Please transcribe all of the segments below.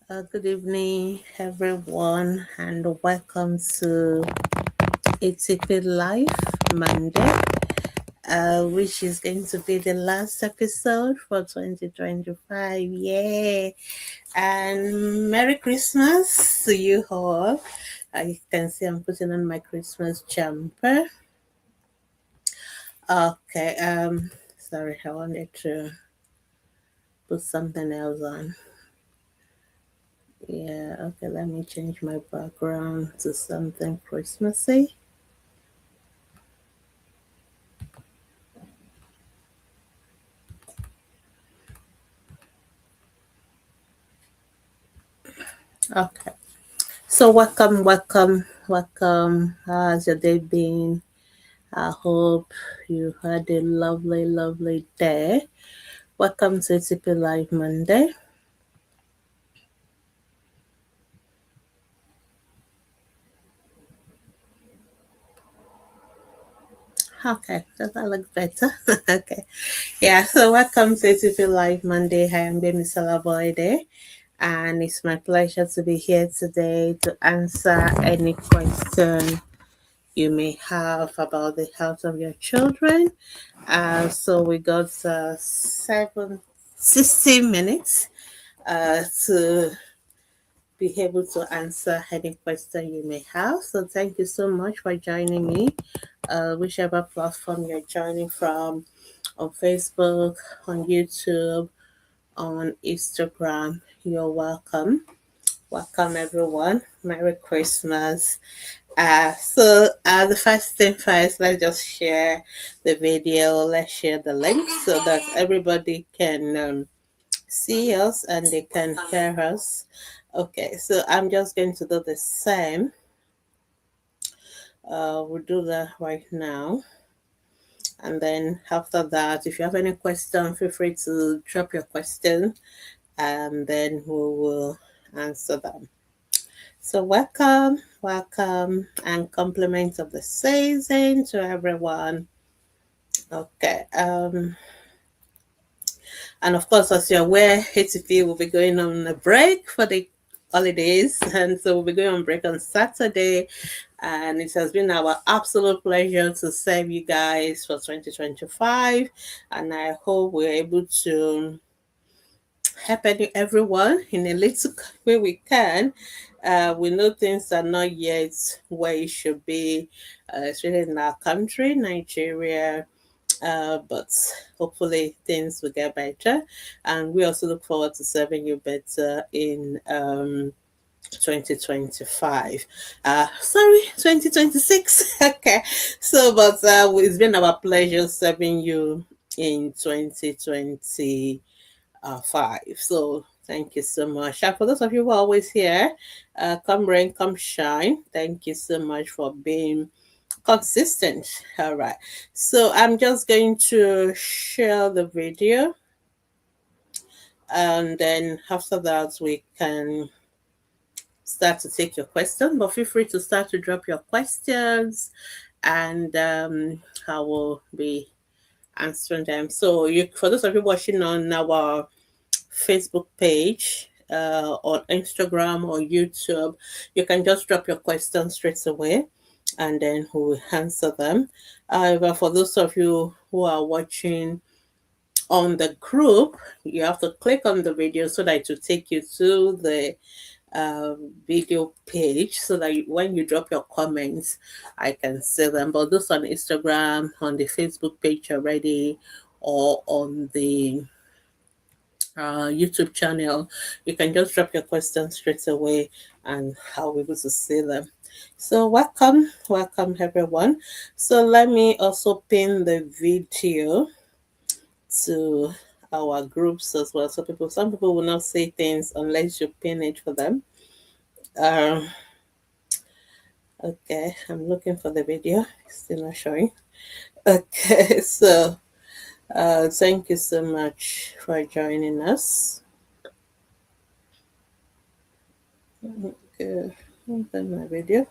Good evening, everyone, and welcome to Atp Live Monday, which is going to be the last episode for 2025. Yay! And Merry Christmas to you all. You can see I'm putting on my Christmas jumper. Okay, sorry, I wanted to put something else on. Yeah, okay, let me change my background to something Christmassy. Okay. So welcome. How's your day been? I hope you had a lovely day. Welcome to ATP Live Monday. Okay, does that look better? Okay. Yeah, so welcome to ATP Live Monday. Hi, I'm Bemi Salaboide, and it's my pleasure to be here today to answer any question you may have about the health of your children. So we got 60 minutes to be able to answer any question you may have. So thank you so much for joining me, whichever platform you're joining from, on Facebook, on YouTube, on Instagram. You're welcome. Welcome everyone. Merry Christmas. The first thing first, let's just share the video. Let's share the link so that everybody can see us and they can hear us. Okay, so I'm just going to do the same. We'll do that right now. And then after that, if you have any question, feel free to drop your question and then we will answer them. So welcome, and compliments of the season to everyone. Okay. And of course, as you're aware, HTP will be going on a break for the holidays, and so we'll be going on break on Saturday. And it has been our absolute pleasure to serve you guys for 2025, and I hope we're able to help everyone in a little way we can. We know things are not yet where it should be, especially in our country, Nigeria. But hopefully things will get better, and we also look forward to serving you better in 2025. Sorry, 2026. Okay, so but it's been our pleasure serving you in 2025. So thank you so much. And for those of you who are always here, come rain, come shine. Thank you so much for being consistent. All right. So I'm just going to share the video, and then after that we can start to take your question. But feel free to start to drop your questions, and I will be answering them. So you, for those of you watching on our Facebook page, on Instagram or YouTube, you can just drop your questions straight away and then we will answer them. However, for those of you who are watching on the group, you have to click on the video so that it will take you to the video page so that when you drop your comments, I can see them. But those on Instagram, on the Facebook page already, or on the YouTube channel, you can just drop your questions straight away and I'll be able to see them. So welcome everyone. So let me also pin the video to our groups as well. So some people will not say things unless you pin it for them. Um, okay, I'm looking for the video. It's still not showing. Okay, so thank you so much for joining us. Okay, open my video.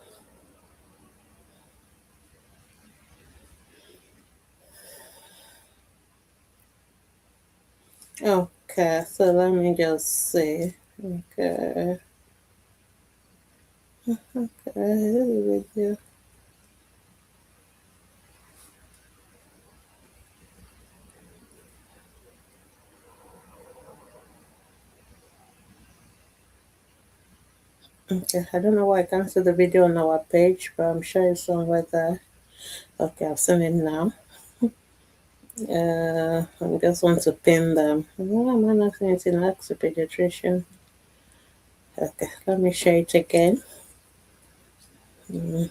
Okay, so let me just see. Okay. Okay. Okay, I don't know why I can't see the video on our page, but I'm sure it's somewhere there. Okay, I've seen it now. I just want to pin them. Why am I not seeing it in Ask the Pediatrician? Okay, let me share it again. Mm.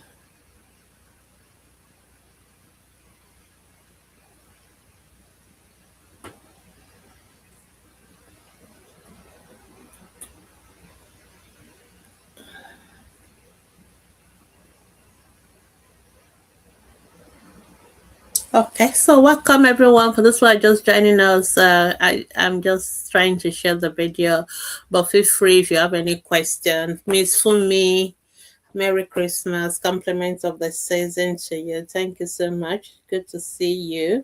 Okay, so welcome everyone. For those who are just joining us, I'm just trying to share the video, but feel free if you have any question. Miss Fumi, Merry Christmas, compliments of the season to you. Thank you so much. Good to see you.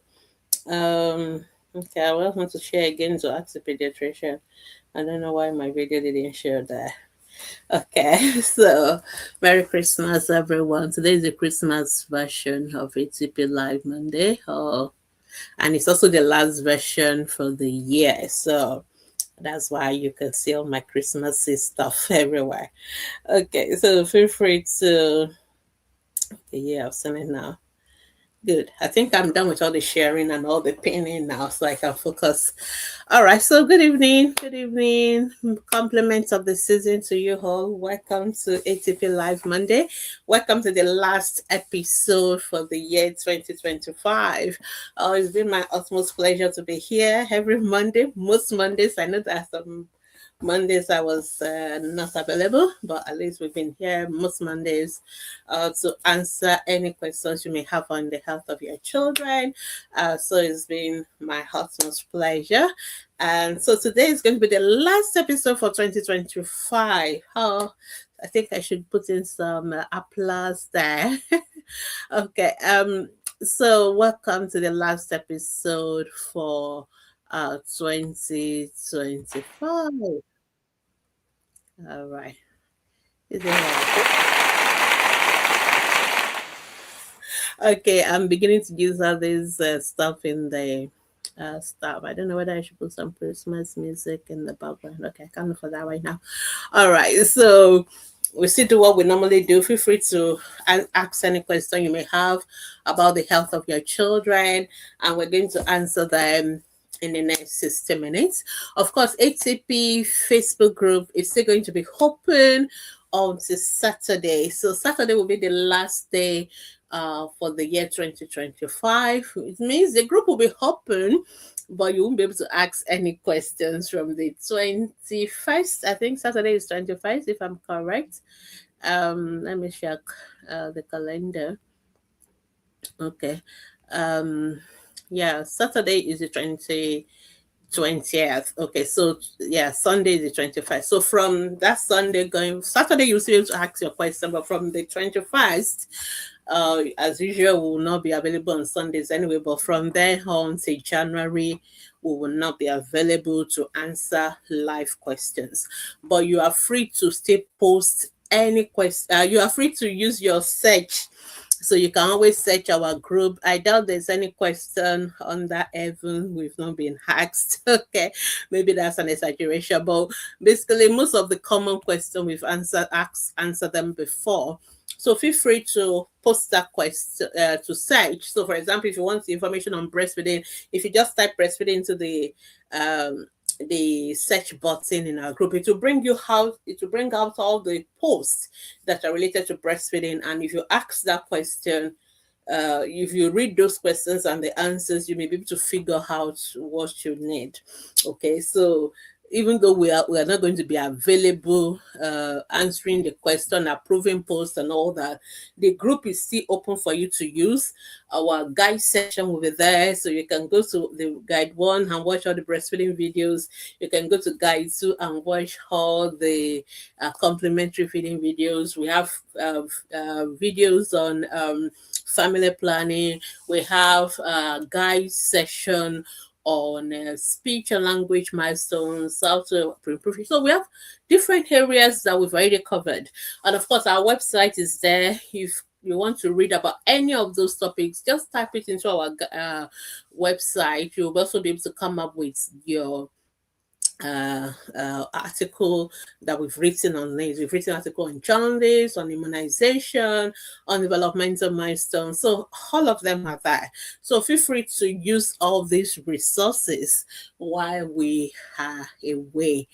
Okay, I want to share again to ask the pediatrician. I don't know why my video didn't share there. Okay, so Merry Christmas, everyone. Today is the Christmas version of ATP Live Monday, and it's also the last version for the year. So that's why you can see all my Christmassy stuff everywhere. Okay, so feel free to. Okay, yeah, I've seen it now. Good. I think I'm done with all the sharing and all the pinning now, so I can focus. All right. So, good evening. Good evening. Compliments of the season to you all. Welcome to ATP Live Monday. Welcome to the last episode for the year 2025. Oh, it's been my utmost pleasure to be here every Monday. Most Mondays, I know that some Mondays I was not available, but at least we've been here most Mondays to answer any questions you may have on the health of your children. So it's been my utmost pleasure. And so today is going to be the last episode for 2025. Oh, I think I should put in some applause there. Okay. So welcome to the last episode for 2025. All right. Is it right? Okay, I'm beginning to use all this stuff in the stuff. I don't know whether I should put some Christmas music in the background. Okay, I can't look for that right now. All right, so we still do what we normally do. Feel free to ask any question you may have about the health of your children, and we're going to answer them in the next 60 minutes. Of course, ATP Facebook group is still going to be open until Saturday. So Saturday will be the last day for the year 2025. It means the group will be open, but you won't be able to ask any questions from the 21st. I think Saturday is 21st, if I'm correct. Let me check the calendar. Okay. Um, yeah, Saturday is the 20th. Okay, so yeah, Sunday is the 21st. So from that Sunday going Saturday, you'll still be able to ask your question, but from the 21st, as usual, we will not be available on Sundays anyway. But from there on to January, we will not be available to answer live questions. But you are free to still post any question. You are free to use your search, so you can always search our group. I doubt there's any question on that even we've not been asked. Okay, maybe that's an exaggeration, but basically most of the common questions we've answered them before. So feel free to post that question to search. So for example, if you want information on breastfeeding, if you just type breastfeeding into the search button in our group, it will bring out all the posts that are related to breastfeeding. And if you ask that question, if you read those questions and the answers, you may be able to figure out what you need. Okay, so even though we are not going to be available answering the question, approving posts and all that, the group is still open for you to use. Our guide section will be there, so you can go to the guide 1 and watch all the breastfeeding videos. You can go to guide 2 and watch all the complementary feeding videos. We have videos on family planning. We have a guide session on speech and language milestones, how to improve. So we have different areas that we've already covered. And of course, our website is there. If you want to read about any of those topics, just type it into our website. You'll also be able to come up with your article that we've written on this. We've written an article on jaundice, on immunization, on developmental milestones. So all of them are there. So feel free to use all these resources while we are away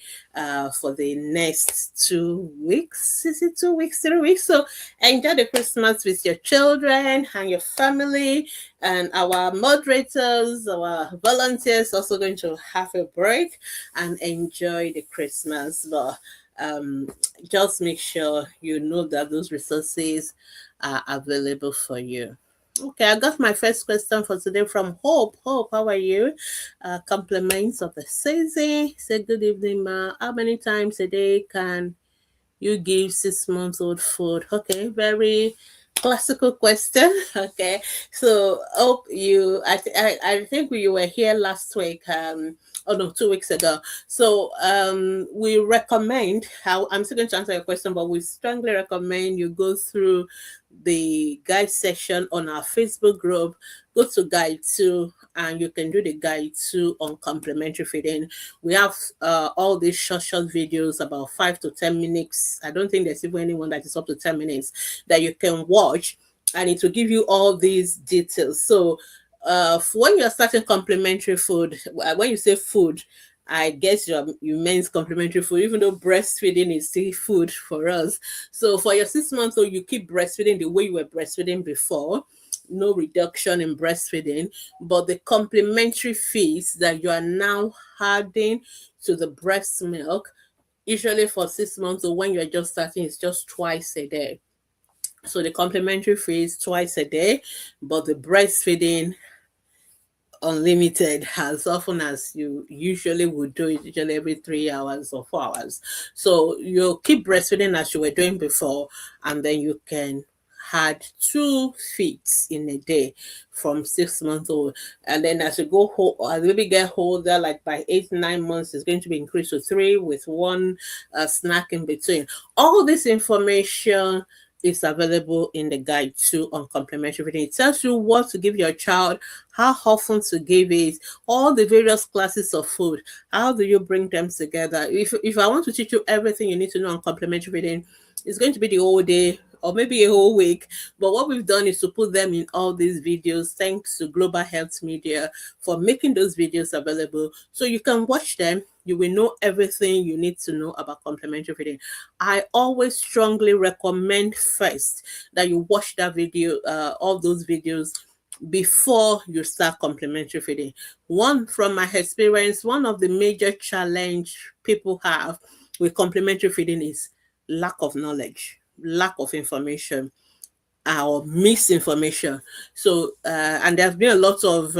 for the next 2 weeks. Is it 2 weeks, 3 weeks? So enjoy the Christmas with your children and your family. And our moderators, our volunteers, also going to have a break and enjoy the Christmas. But just make sure you know that those resources are available for you. Okay, I got my first question for today from Hope. Hope, how are you? Compliments of the season. Say good evening, ma. How many times a day can you give 6 months old food? Okay, very classical question. Okay, so hope you. I think you were here last week. Oh no, 2 weeks ago. So we recommend. How I'm still going to answer your question, but we strongly recommend you go through the guide section on our Facebook group. Go to guide 2 and you can do the guide 2 on complementary feeding. We have all these short videos about 5 to 10 minutes. I don't think there's even anyone that is up to 10 minutes that you can watch, and it will give you all these details. So when you're starting complementary food, when you say food, I guess you meant complementary food, even though breastfeeding is still food for us. So for your 6 months old, you keep breastfeeding the way you were breastfeeding before. No reduction in breastfeeding, but the complementary feeds that you are now adding to the breast milk, usually for 6 months or when you're just starting, it's just twice a day. So the complementary feeds twice a day, but the breastfeeding unlimited as often as you usually would do it, usually every 3 hours or 4 hours. So you'll keep breastfeeding as you were doing before, and then you can add 2 feeds in a day from 6 months old. And then as you go as the baby get older, like by 8 9 months, it's going to be increased to 3 with one snack in between. All this information is available in the guide 2 on complementary feeding. It tells you what to give your child, how often to give it, all the various classes of food. How do you bring them together? If I want to teach you everything you need to know on complementary feeding, it's going to be the whole day or maybe a whole week. But what we've done is to put them in all these videos, thanks to Global Health Media for making those videos available. So you can watch them. You will know everything you need to know about complementary feeding. I always strongly recommend first that you watch that video, all those videos, before you start complementary feeding. From my experience, one of the major challenge people have with complementary feeding is lack of knowledge, lack of information, or misinformation. So and there's been a lot of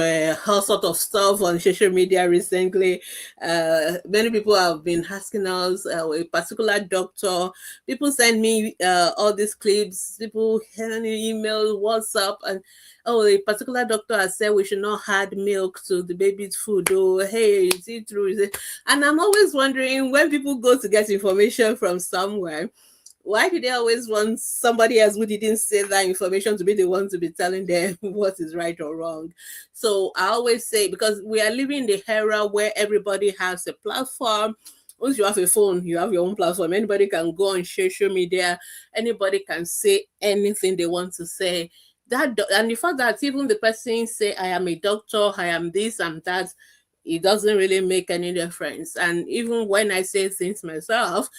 all sort of stuff on social media recently. Many people have been asking us, a particular doctor, people send me all these clips, people send me email, WhatsApp, and a particular doctor has said we should not add milk to the baby's food. Oh, hey, is it true? Is it? And I'm always wondering, when people go to get information from somewhere, why do they always want somebody else who didn't say that information to be the one to be telling them what is right or wrong? So I always say, because we are living in the era where everybody has a platform. Once you have a phone, you have your own platform. Anybody can go on social media. Anybody can say anything they want to say. And the fact that even the person say, I am a doctor, I am this and that, it doesn't really make any difference. And even when I say things myself,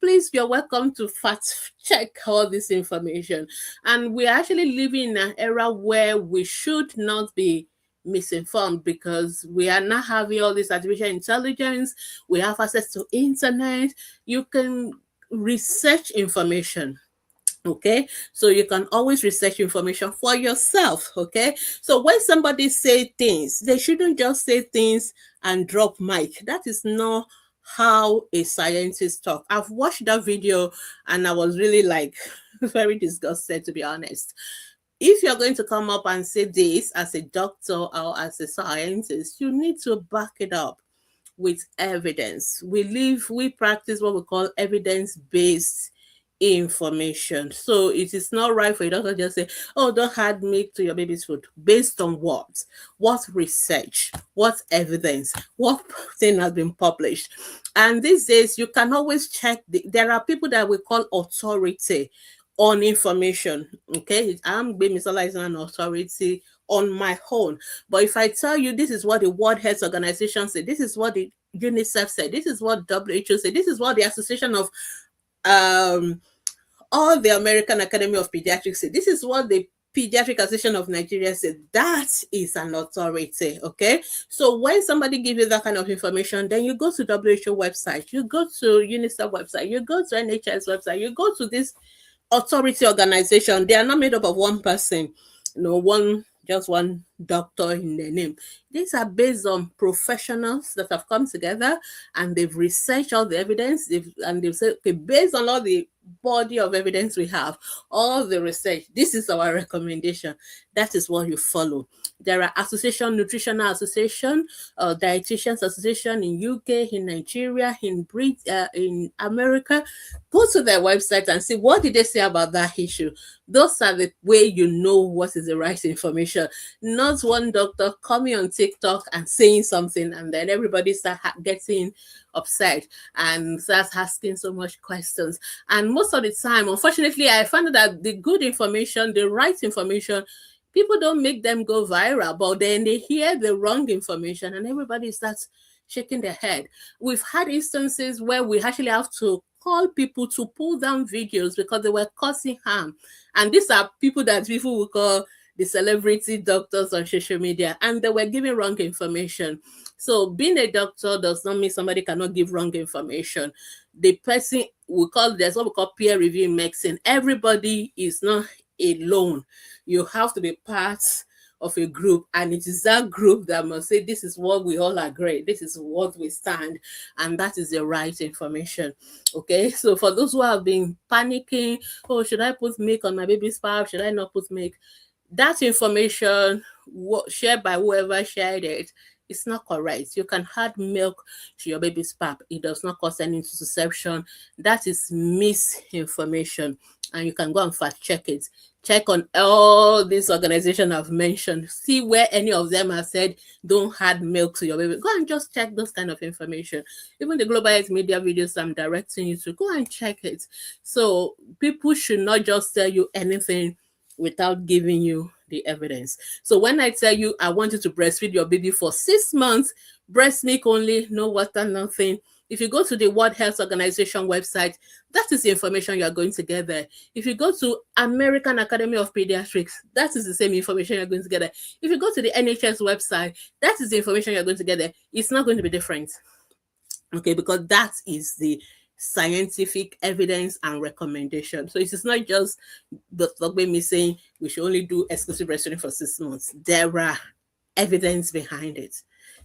please, you're welcome to fact check all this information. And we're actually living in an era where we should not be misinformed, because we are not having all this artificial intelligence. We have access to internet. You can research information. Okay, so you can always research information for yourself. Okay, so when somebody say things, they shouldn't just say things and drop mic. That is not how a scientist talk. I've watched that video and I was really like very disgusted, to be honest. if you're going to come up and say this as a doctor or as a scientist, you need to back it up with evidence. We practice what we call evidence-based information. So it is not right for you to just say, oh, don't add milk to your baby's food. Based on what? What research? What evidence? What thing has been published? And these days, you can always check. There are people that we call authority on information. Okay, I'm being Misola an authority on my own. But if I tell you this is what the World Health Organization said, this is what the UNICEF said, this is what WHO said, this is what the Association of um all the American Academy of Pediatrics said, this is what the Pediatric Association of Nigeria said, that is an authority. Okay, so when somebody gives you that kind of information, then you go to WHO website, you go to UNICEF website, you go to NHS website, you go to this authority organization. They are not made up of one person, just one doctor in their name. These are based on professionals that have come together and they've researched all the evidence, and they've said, okay, based on all the body of evidence we have, all the research, this is our recommendation. That is what you follow. There are association, nutritional association, dietitians association in UK, in Nigeria, in America. Go to their website and see what did they say about that issue. Those are the way you know what is the right information. Not one doctor coming on TikTok and saying something and then everybody start getting upset and starts asking so much questions. And most of the time, unfortunately, I found that the good information, the right information, people don't make them go viral, but then they hear the wrong information and everybody starts shaking their head. We've had instances where we actually have to call people to pull down videos because they were causing harm. And these are people that people will call the celebrity doctors on social media, and they were giving wrong information. So being a doctor does not mean somebody cannot give wrong information. The person there's what we call peer review in medicine. Everybody is not alone. You have to be part of a group, and it is that group that must say this is what we all agree, this is what we stand, and that is the right information. Okay, so for those who have been panicking, oh, should I put milk on my baby's pap, should I not put milk, that information shared by whoever shared it, it's not correct. You can add milk to your baby's pap. It does not cause any interception. That is misinformation. And you can go and fact check it. Check on all these organizations I've mentioned. See where any of them have said, don't add milk to your baby. Go and just check those kind of information. Even the Global Health Media videos I'm directing you to, go and check it. So people should not just tell you anything without giving you the evidence. So when I tell you I want you to breastfeed your baby for 6 months, breast milk only, no water, nothing. If you go to the World Health Organization website, that is the information you are going to get there. If you go to American Academy of Pediatrics, that is the same information you're going to get there. If you go to the NHS website, that is the information you're going to get there. It's not going to be different. Okay, because that is the scientific evidence and recommendation. So it is not just Dr. Gbemi saying we should only do exclusive breastfeeding for 6 months. There are evidence behind it.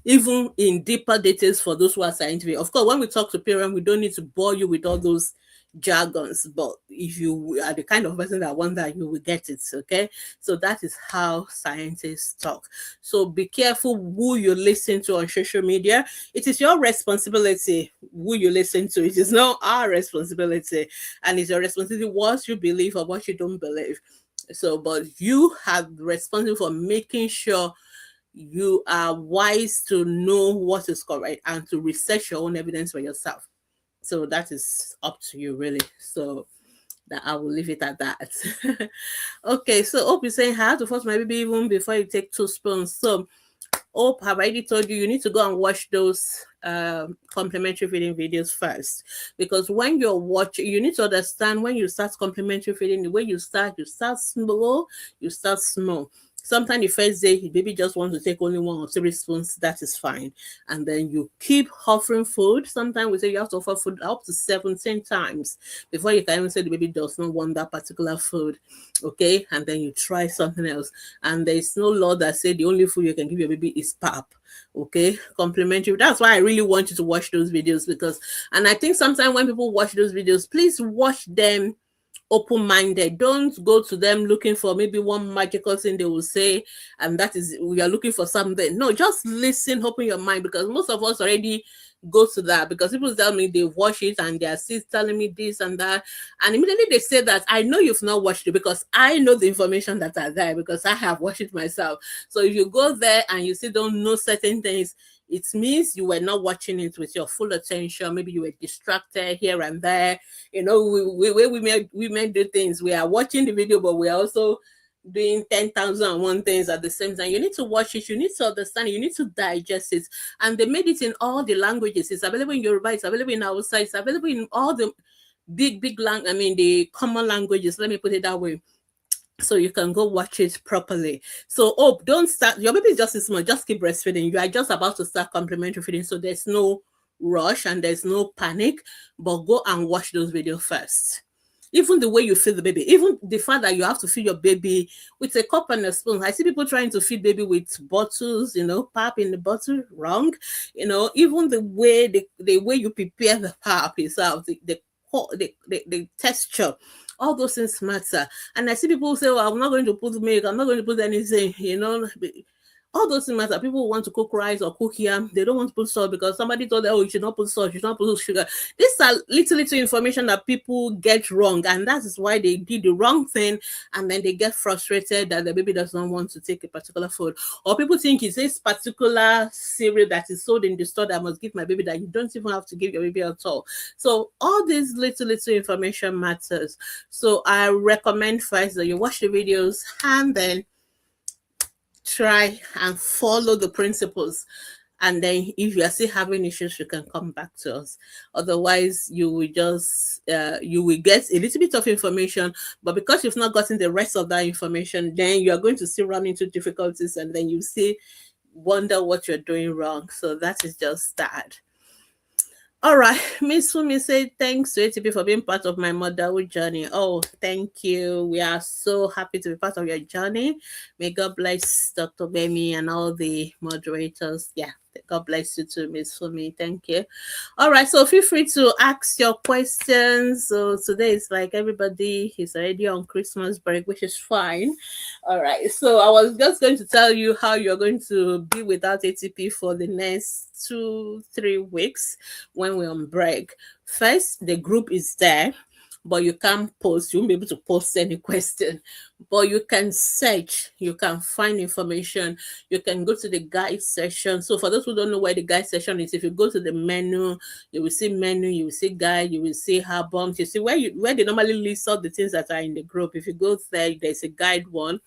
Even in deeper details for those who are scientific. Of course, when we talk to parents, we don't need to bore you with all those jargons, but if you are the kind of person that wants that, you will get it. Okay, so that is how scientists talk. So be careful who you listen to on social media. It is your responsibility who you listen to. It is not our responsibility, and it's your responsibility what you believe or what you don't believe. So, but you have responsibility for making sure you are wise to know what is correct and to research your own evidence for yourself. So that is up to you, really. So that I will leave it at that. Okay, so Hope is saying, I have to force my baby even before you take 2 spoons. So Hope, have I already told you, you need to go and watch those complementary feeding videos first. Because when you're watching, you need to understand when you start complementary feeding, the way you start slow, you start small. Sometimes the first day, the baby just wants to take only 1 or 3 spoons, that is fine. And then you keep offering food. Sometimes we say you have to offer food up to 17 times before you can even say the baby does not want that particular food. Okay, and then you try something else. And there is no law that says the only food you can give your baby is pap. Okay, complementary. That's why I really want you to watch those videos, because, and I think sometimes when people watch those videos, please watch them open-minded. Don't go to them looking for maybe one magical thing they will say, and that is we are looking for something. No, just listen, open your mind, because most of us already go to that, because people tell me they watch it and they are still telling me this and that, and immediately they say that I know you've not watched it, because I know the information that are there, because I have watched it myself. So if you go there and you still don't know certain things, it means you were not watching it with your full attention. Maybe you were distracted here and there. You know, we do things. We are watching the video, but we are also doing 10,001 things at the same time. You need to watch it, you need to understand it, you need to digest it. And they made it in all the languages. It's available in Yoruba, it's available in Hausa, it's available in all the the common languages, let me put it that way. So you can go watch it properly. So, don't start. Your baby is just this small. Just keep breastfeeding. You are just about to start complementary feeding. So there's no rush and there's no panic, but go and watch those videos first. Even the way you feed the baby, even the fact that you have to feed your baby with a cup and a spoon. I see people trying to feed baby with bottles, pap in the bottle, wrong. Even the way you prepare the pap itself, the texture, all those things matter. And I see people say, well, I'm not going to put milk, I'm not going to put anything, all those things matter. People want to cook rice or cook yam. They don't want to put salt because somebody told them, oh, you should not put salt, you should not put sugar. These are little information that people get wrong. And that is why they did the wrong thing. And then they get frustrated that the baby does not want to take a particular food. Or people think it's this particular cereal that is sold in the store that I must give my baby, that you don't even have to give your baby at all. So all these little information matters. So I recommend first that you watch the videos and then try and follow the principles, and then if you are still having issues, you can come back to us. Otherwise, you will just you will get a little bit of information, but because you've not gotten the rest of that information, then you are going to still run into difficulties, and then you still wonder what you're doing wrong. So that is just that. All right, Miss Fumi said, thanks to ATP for being part of my motherhood journey. Oh, thank you. We are so happy to be part of your journey. May God bless Dr. Bemi and all the moderators. Yeah, God bless you too, Miss Fumi. Thank you. All right, so feel free to ask your questions. So today is like everybody is already on Christmas break, which is fine. All right, so I was just going to tell you how you're going to be without ATP for the next 2-3 weeks when we're on break. First, the group is there, but you can't post. You won't be able to post any question, but you can search, you can find information, you can go to the guide section. So for those who don't know where the guide section is, if you go to the menu, you will see menu, you will see guide, you will see albums, you see where they normally list all the things that are in the group. If you go there, there's a guide one,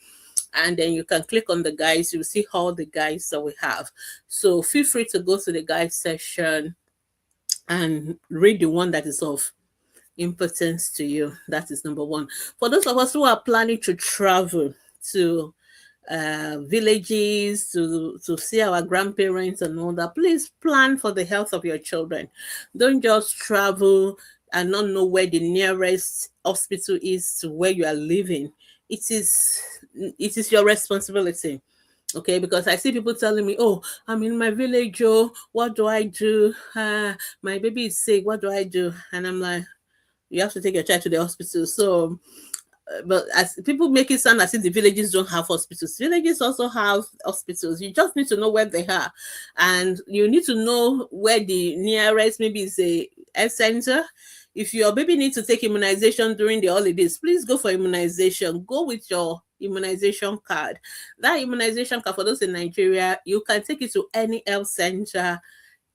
and then you can click on the guides. You'll see all the guides that we have. So feel free to go to the guide section and read the one that is of importance to you. That is number one. For those of us who are planning to travel to villages to see our grandparents and all that, please plan for the health of your children. Don't just travel and not know where the nearest hospital is to where you are living. It is your responsibility. Okay, because I see people telling me, oh, I'm in my village, oh, what do I do? My baby is sick, what do I do? And I'm like, you have to take your child to the hospital. So but as people make it sound as if the villages don't have hospitals, villages also have hospitals. You just need to know where they are, and you need to know where the nearest maybe is a health center. If your baby needs to take immunization during the holidays, please go for immunization. Go with your immunization card. That immunization card, for those in Nigeria, you can take it to any health center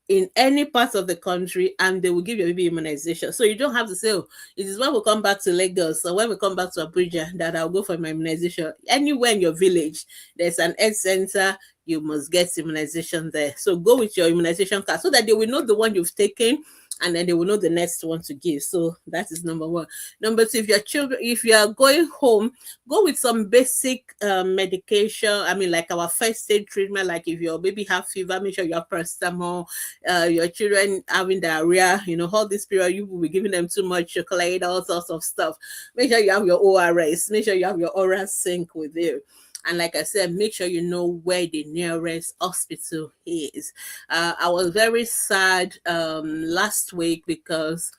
in any part of the country, and they will give you a baby immunization. So you don't have to say, oh, it is when we come back to Lagos or when we come back to Abuja that I'll go for my immunization. Anywhere in your village, there's an health center, you must get immunization there. So go with your immunization card so that they will know the one you've taken, and then they will know the next one to give. So that is number one. Number two, if you are going home, go with some basic medication. I mean, like our first aid treatment, like if your baby have fever, make sure you have paracetamol. Your children having diarrhea, all this period, you will be giving them too much chocolate, all sorts of stuff. Make sure you have your ORS, make sure you have your oral sync with you. And like I said, make sure you know where the nearest hospital is. I was very sad last week because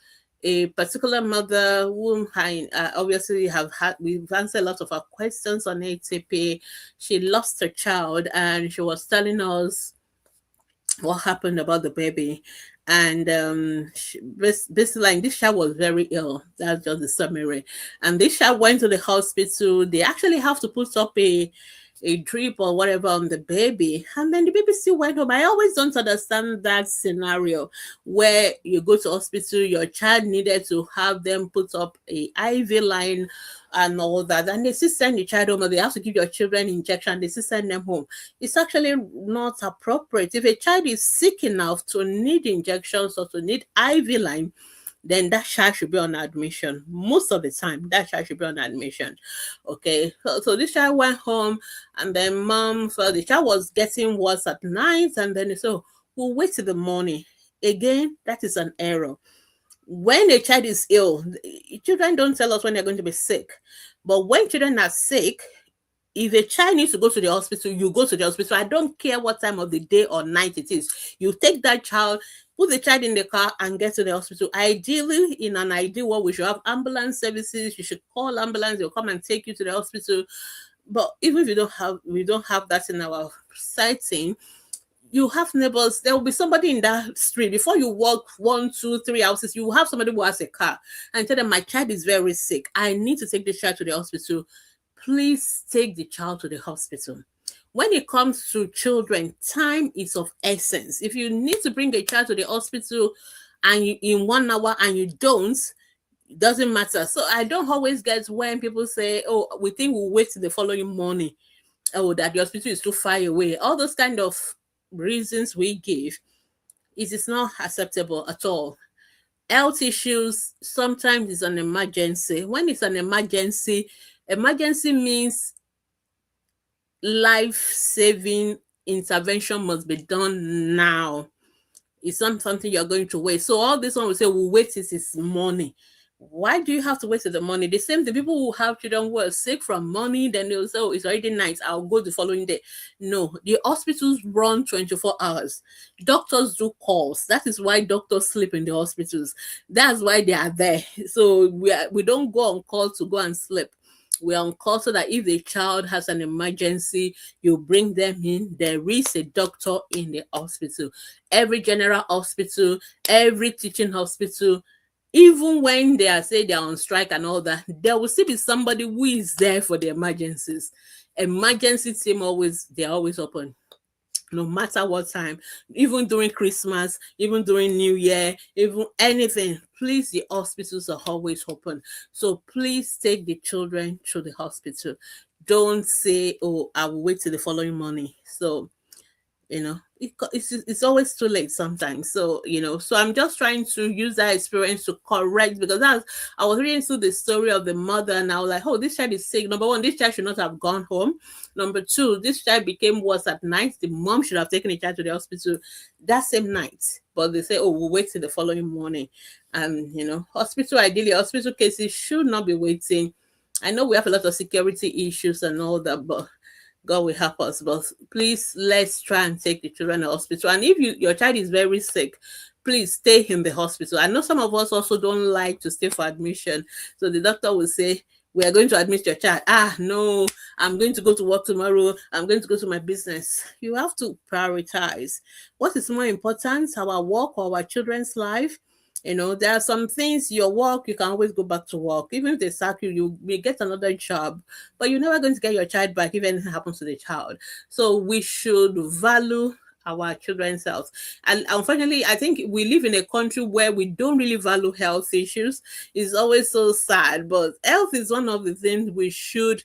a particular mother whom I obviously have had, we've answered a lot of our questions on ATP. She lost her child and she was telling us what happened about the baby. And basically, like, this child was very ill. That's just the summary. And this child went to the hospital. They actually have to put up a drip or whatever on the baby, and then the baby still went home. I always don't understand that scenario where you go to hospital, your child needed to have them put up a IV line and all that, and they still send the child home, or they have to give your children injection, they still send them home. It's actually not appropriate. If a child is sick enough to need injections or to need IV line, then that child should be on admission. Most of the time, that child should be on admission. Okay, so this child went home, and then mom felt the child was getting worse at night, and then so we'll wait till the morning. Again, that is an error. When a child is ill, children don't tell us when they're going to be sick. But when children are sick, if a child needs to go to the hospital, you go to the hospital. I don't care what time of the day or night it is. You take that child, put the child in the car, and get to the hospital. Ideally, in an ideal world, we should have ambulance services. You should call ambulance, they'll come and take you to the hospital. But even if we don't have that in our setting, you have neighbors. There will be somebody in that street. Before you walk 1, 2, 3 houses, you will have somebody who has a car and tell them, my child is very sick, I need to take the child to the hospital. Please take the child to the hospital. When it comes to children, time is of essence. If you need to bring a child to the hospital and in 1 hour and you don't, it doesn't matter. So I don't always get when people say, oh, we think we'll wait till the following morning, oh, that the hospital is too far away. All those kind of reasons we give, it is not acceptable at all. Health issues sometimes is an emergency. When it's an emergency, emergency means life-saving intervention must be done now. It's not something you're going to wait. So all this one will say, we'll wait till it's morning. Why do you have to wait till the morning? The same, the people who have children who are sick from morning, then they'll say, oh, it's already night, I'll go the following day. No, the hospitals run 24 hours. Doctors do calls. That is why doctors sleep in the hospitals. That's why they are there. So we don't go on call to go and sleep. We're on call so that if the child has an emergency, you bring them in. There is a doctor in the hospital. Every general hospital, every teaching hospital, even when they are say they're on strike and all that, there will still be somebody who is there for the emergencies. Emergency team they're always open, no matter what time, even during Christmas, even during New Year, even anything. Please, the hospitals are always open. So please take the children to the hospital. Don't say, oh, I will wait till the following morning. So it's always too late sometimes. So so I'm just trying to use that experience to correct, because I was reading through the story of the mother, and I was like, oh, this child is sick. Number one, this child should not have gone home. Number two, this child became worse at night. The mom should have taken the child to the hospital that same night, but they say, oh, we'll wait till the following morning. And ideally hospital cases should not be waiting. I know we have a lot of security issues and all that, but God will help us. But please, let's try and take the children to the hospital. And if your child is very sick, please stay in the hospital. I know some of us also don't like to stay for admission. So the doctor will say, we are going to admit your child. No, I'm going to go to work tomorrow. I'm going to go to my business. You have to prioritize. What is more important, our work or our children's life? There are some things, your work, you can always go back to work. Even if they sack you, you may get another job, but you're never going to get your child back if anything happens to the child. So we should value our children's health. And unfortunately, I think we live in a country where we don't really value health issues. It's always so sad, but health is one of the things we should,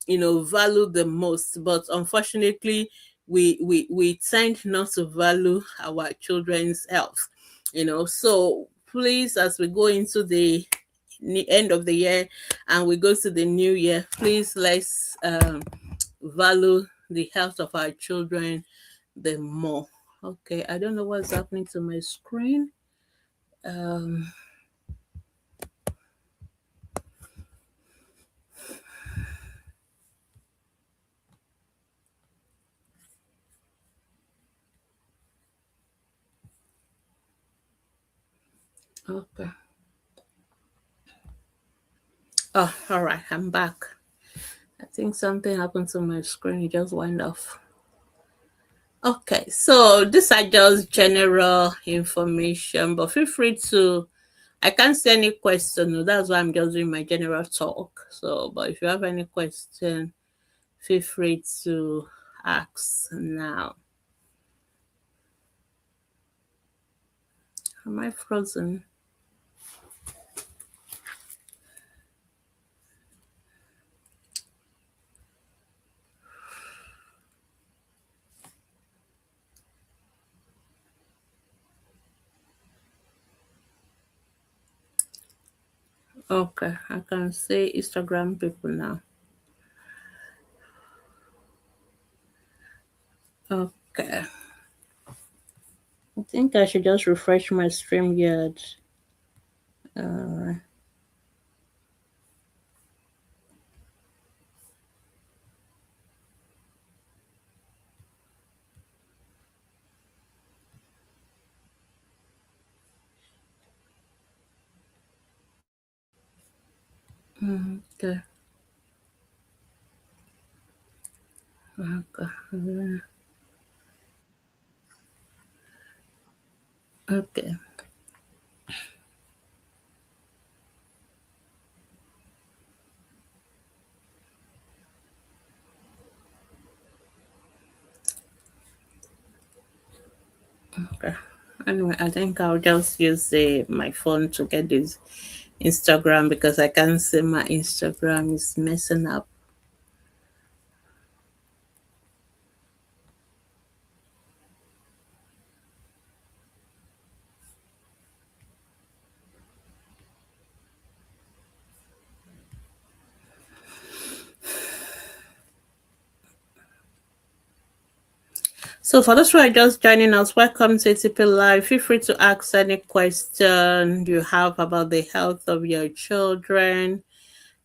value the most. But unfortunately, we tend not to value our children's health. So please, as we go into the end of the year and we go to the new year, please let's value the health of our children the more. Okay, I don't know what's happening to my screen. Okay. Oh, all right, I'm back. I think something happened to my screen. It just went off. Okay, so these are just general information, but feel free to. I can't see any question. No, that's why I'm just doing my general talk. So, but if you have any question, feel free to ask now. Am I frozen? Okay, I can see Instagram people now. Okay. I think I should just refresh my stream yet. Uh, okay. Okay. Okay. Okay. Anyway, I think I'll just use my phone to get this Instagram because I can't see my Instagram is messing up. So for those who are just joining us, welcome to ATP Live. Feel free to ask any question you have about the health of your children,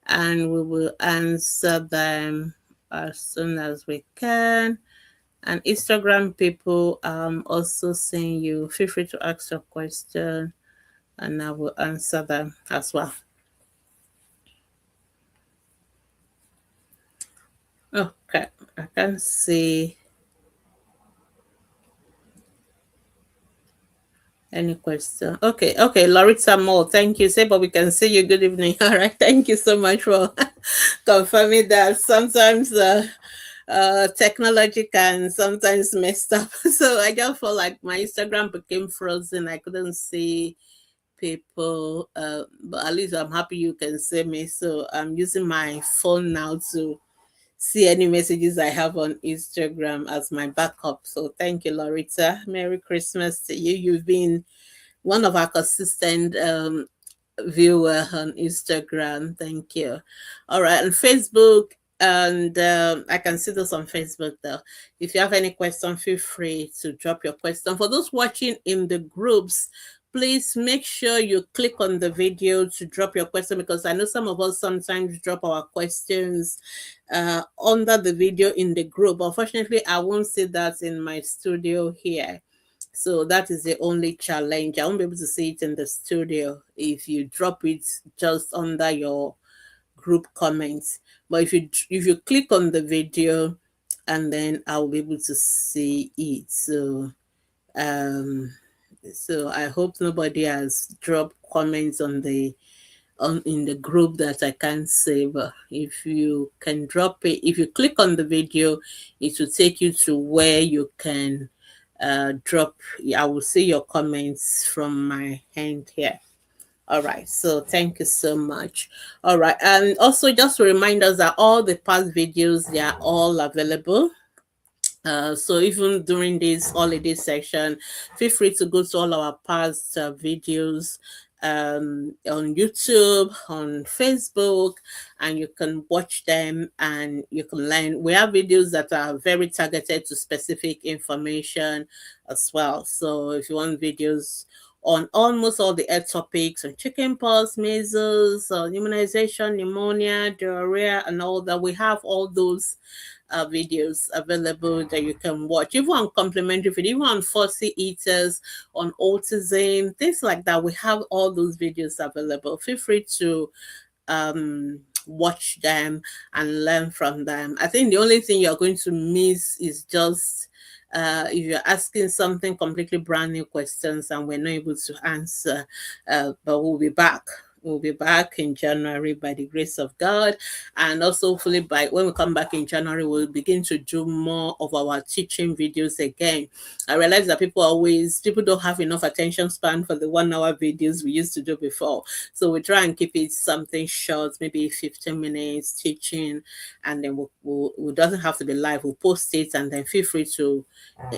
and we will answer them as soon as we can. And Instagram people, also seeing you. Feel free to ask your question, and I will answer them as well. Okay, I can see any question. Okay, Loretta Moore, thank you. Say, but we can see you. Good evening. All right, thank you so much for confirming that. Sometimes technology can sometimes mess up. So I just felt like my Instagram became frozen. I couldn't see people, but at least I'm happy you can see me. So I'm using my phone now to see any messages I have on Instagram as my backup. So thank you, Loretta. Merry Christmas to you. You've been one of our consistent viewer on Instagram. Thank you. All right, on Facebook, and I can see those on Facebook though. If you have any question, feel free to drop your question. For those watching in the groups, please make sure you click on the video to drop your question because I know some of us sometimes drop our questions under the video in the group. Unfortunately, I won't see that in my studio here. So that is the only challenge. I won't be able to see it in the studio if you drop it just under your group comments. But if you click on the video, and then I'll be able to see it. Um so I hope nobody has dropped comments in the group that I can't save. If you can drop it, if you click on the video, it will take you to where you can drop. I will see your comments from my hand here. All right, so thank you so much. All right, and also just to remind us that all the past videos, they are all available. So even during this holiday section, feel free to go to all our past videos on YouTube, on Facebook, and you can watch them and you can learn. We have videos that are very targeted to specific information as well. So if you want videos on almost all the health topics on chickenpox, measles, immunization, pneumonia, diarrhea, and all that, we have all those videos available that you can watch, even on complementary food, even on fussy eaters, on autism, things like that. We have all those videos available. Feel free to watch them and learn from them. I think the only thing you're going to miss is just if you're asking something completely brand new questions and we're not able to answer, but we'll be back. We'll be back in January by the grace of God. And also, hopefully, by when we come back in January, we'll begin to do more of our teaching videos again. I realize that people don't have enough attention span for the 1 hour videos we used to do before. So we try and keep it something short, maybe 15 minutes teaching, and then it doesn't have to be live. We'll post it, and then feel free to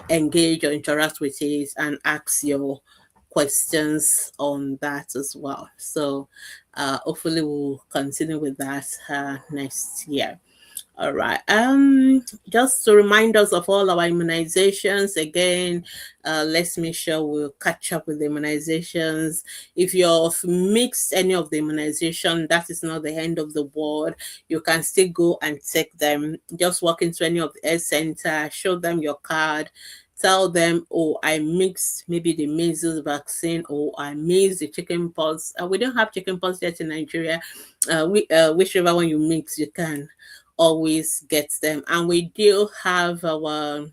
engage or interact with it and ask your questions on that as well. So hopefully we'll continue with that next year. All right. Just to remind us of all our immunizations again, let's make sure we'll catch up with the immunizations. If you've mixed any of the immunization, that is not the end of the world. You can still go and take them. Just walk into any of the health center, show them your card, tell them, oh, I mixed maybe the measles vaccine, or I mixed the chicken pox. We don't have chicken pox yet in Nigeria. Whichever one you mix, you can always get them. And we do have our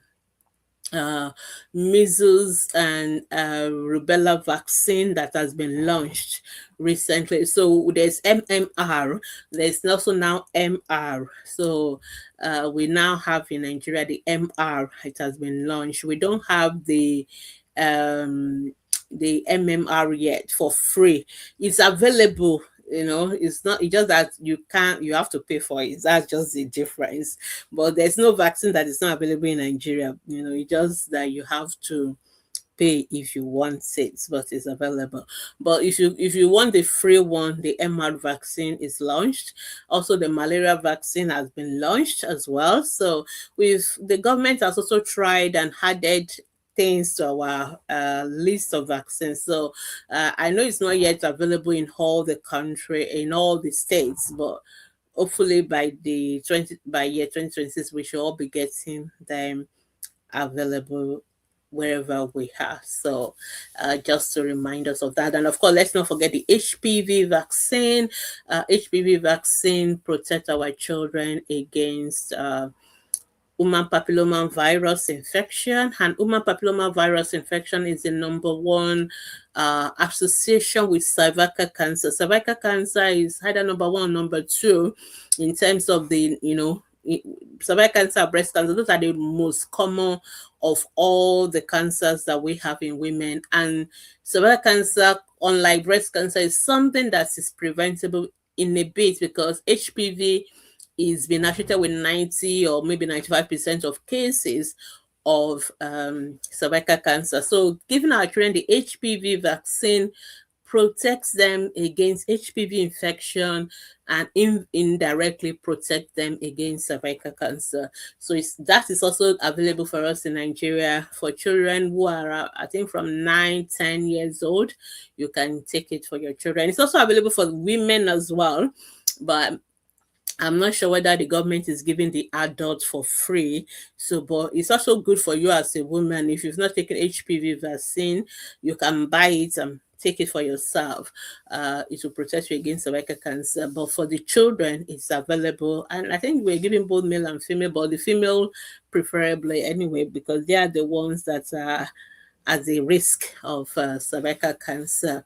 uh, measles and rubella vaccine that has been launched recently. So there's MMR, there's also now MR. So we now have in Nigeria the MR. It has been launched. We don't have the MMR yet for free. It's available. It's just that you have to pay for it. That's just the difference. But there's no vaccine that is not available in Nigeria. It's just that you have to pay if you want it, but it's available. But if you want the free one, the MR vaccine is launched. Also, the malaria vaccine has been launched as well. So the government has also tried and added things to our list of vaccines. So I know it's not yet available in all the country, in all the states, but hopefully by year 2026 we should all be getting them available wherever we are. So just to remind us of that. And of course, let's not forget the HPV vaccine. HPV vaccine protects our children against human papilloma virus infection. And human papilloma virus infection is the number one association with cervical cancer. Cervical cancer is either number one or number two in terms of cervical cancer, breast cancer. Those are the most common of all the cancers that we have in women. And cervical cancer, unlike breast cancer, is something that is preventable in a bit, because HPV is being treated with 90 or maybe 95% of cases of cervical cancer. So giving our children the HPV vaccine protects them against HPV infection and indirectly protect them against cervical cancer. So that is also available for us in Nigeria for children who are, I think, from 9-10 years old. You can take it for your children. It's also available for women as well, but I'm not sure whether the government is giving the adults for free. So, but it's also good for you as a woman. If you've not taken HPV vaccine, you can buy it and take it for yourself. It will protect you against cervical cancer. But for the children, it's available. And I think we're giving both male and female, but the female preferably anyway, because they are the ones that are at the risk of cervical cancer.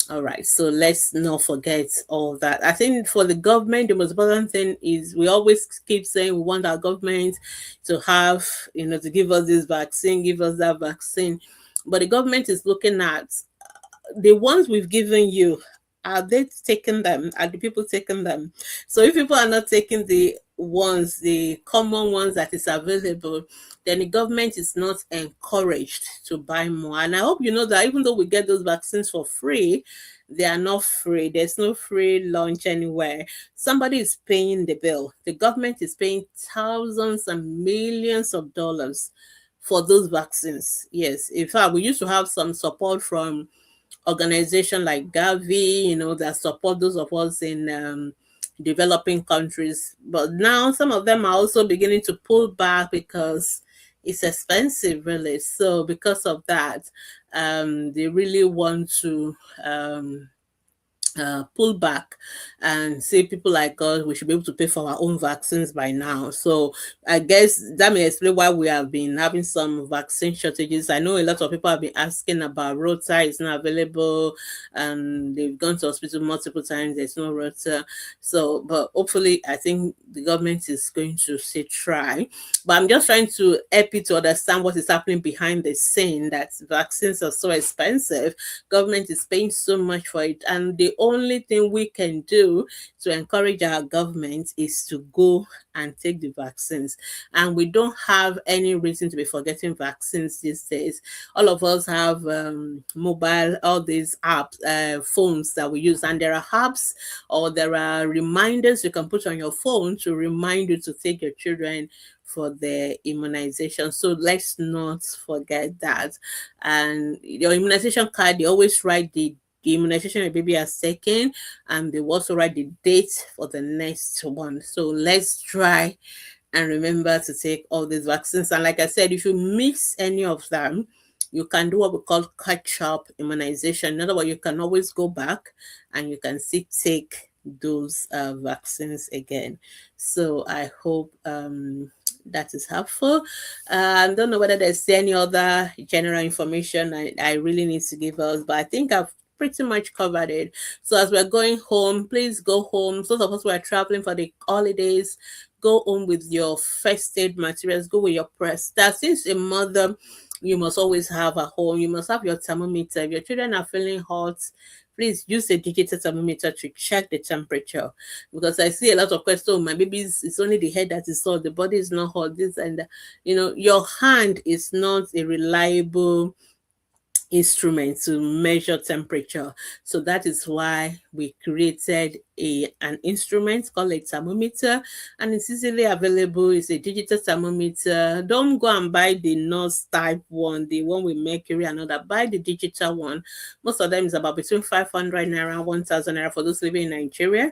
All right, so let's not forget all that. I think for the government, the most important thing is we always keep saying we want our government to have, to give us this vaccine, give us that vaccine. But the government is looking at the ones we've given you. Are they taking them? Are the people taking them? So if people are not taking the common ones that is available, then the government is not encouraged to buy more. And I hope you know that even though we get those vaccines for free, they are not free. There's no free lunch anywhere. Somebody is paying the bill. The government is paying thousands and millions of dollars for those vaccines. Yes, in fact, we used to have some support from organization like Gavi, that support those of us in developing countries. But now some of them are also beginning to pull back because it's expensive, really. So because of that, they really want to pull back and say people like us, we should be able to pay for our own vaccines by now. So I guess that may explain why we have been having some vaccine shortages. I know a lot of people have been asking about rota is not available, and they've gone to hospital multiple times, there's no rota. So but hopefully I think the government is going to say try. But I'm just trying to help you to understand what is happening behind the scene, that vaccines are so expensive, government is paying so much for it, and the only thing we can do to encourage our government is to go and take the vaccines. And we don't have any reason to be forgetting vaccines these days. All of us have mobile, all these apps, phones that we use, and there are apps or there are reminders you can put on your phone to remind you to take your children for their immunization. So let's not forget that. And your immunization card, they always write the immunization your baby has taken, and they also write the date for the next one. So let's try and remember to take all these vaccines. And like I said, if you miss any of them, you can do what we call catch-up immunization. In other words, you can always go back and you can still take those vaccines again. So I hope that is helpful. I don't know whether there's any other general information I really need to give us, but I think I've pretty much covered it. So as we're going home, please go home. Those of us who are traveling for the holidays, go home with your first aid materials, go with your press. That since a mother, you must always have at home, you must have your thermometer. If your children are feeling hot, please use a digital thermometer to check the temperature. Because I see a lot of questions, oh, my baby it's only the head that is hot, the body is not hot, this and that. Your hand is not a reliable instrument to measure temperature. So that is why we created an instrument called a thermometer, and it's easily available. It's a digital thermometer. Don't go and buy the nurse type one, the one with mercury and all that. Buy the digital one. Most of them is about between 500 naira and 1,000 naira for those living in Nigeria.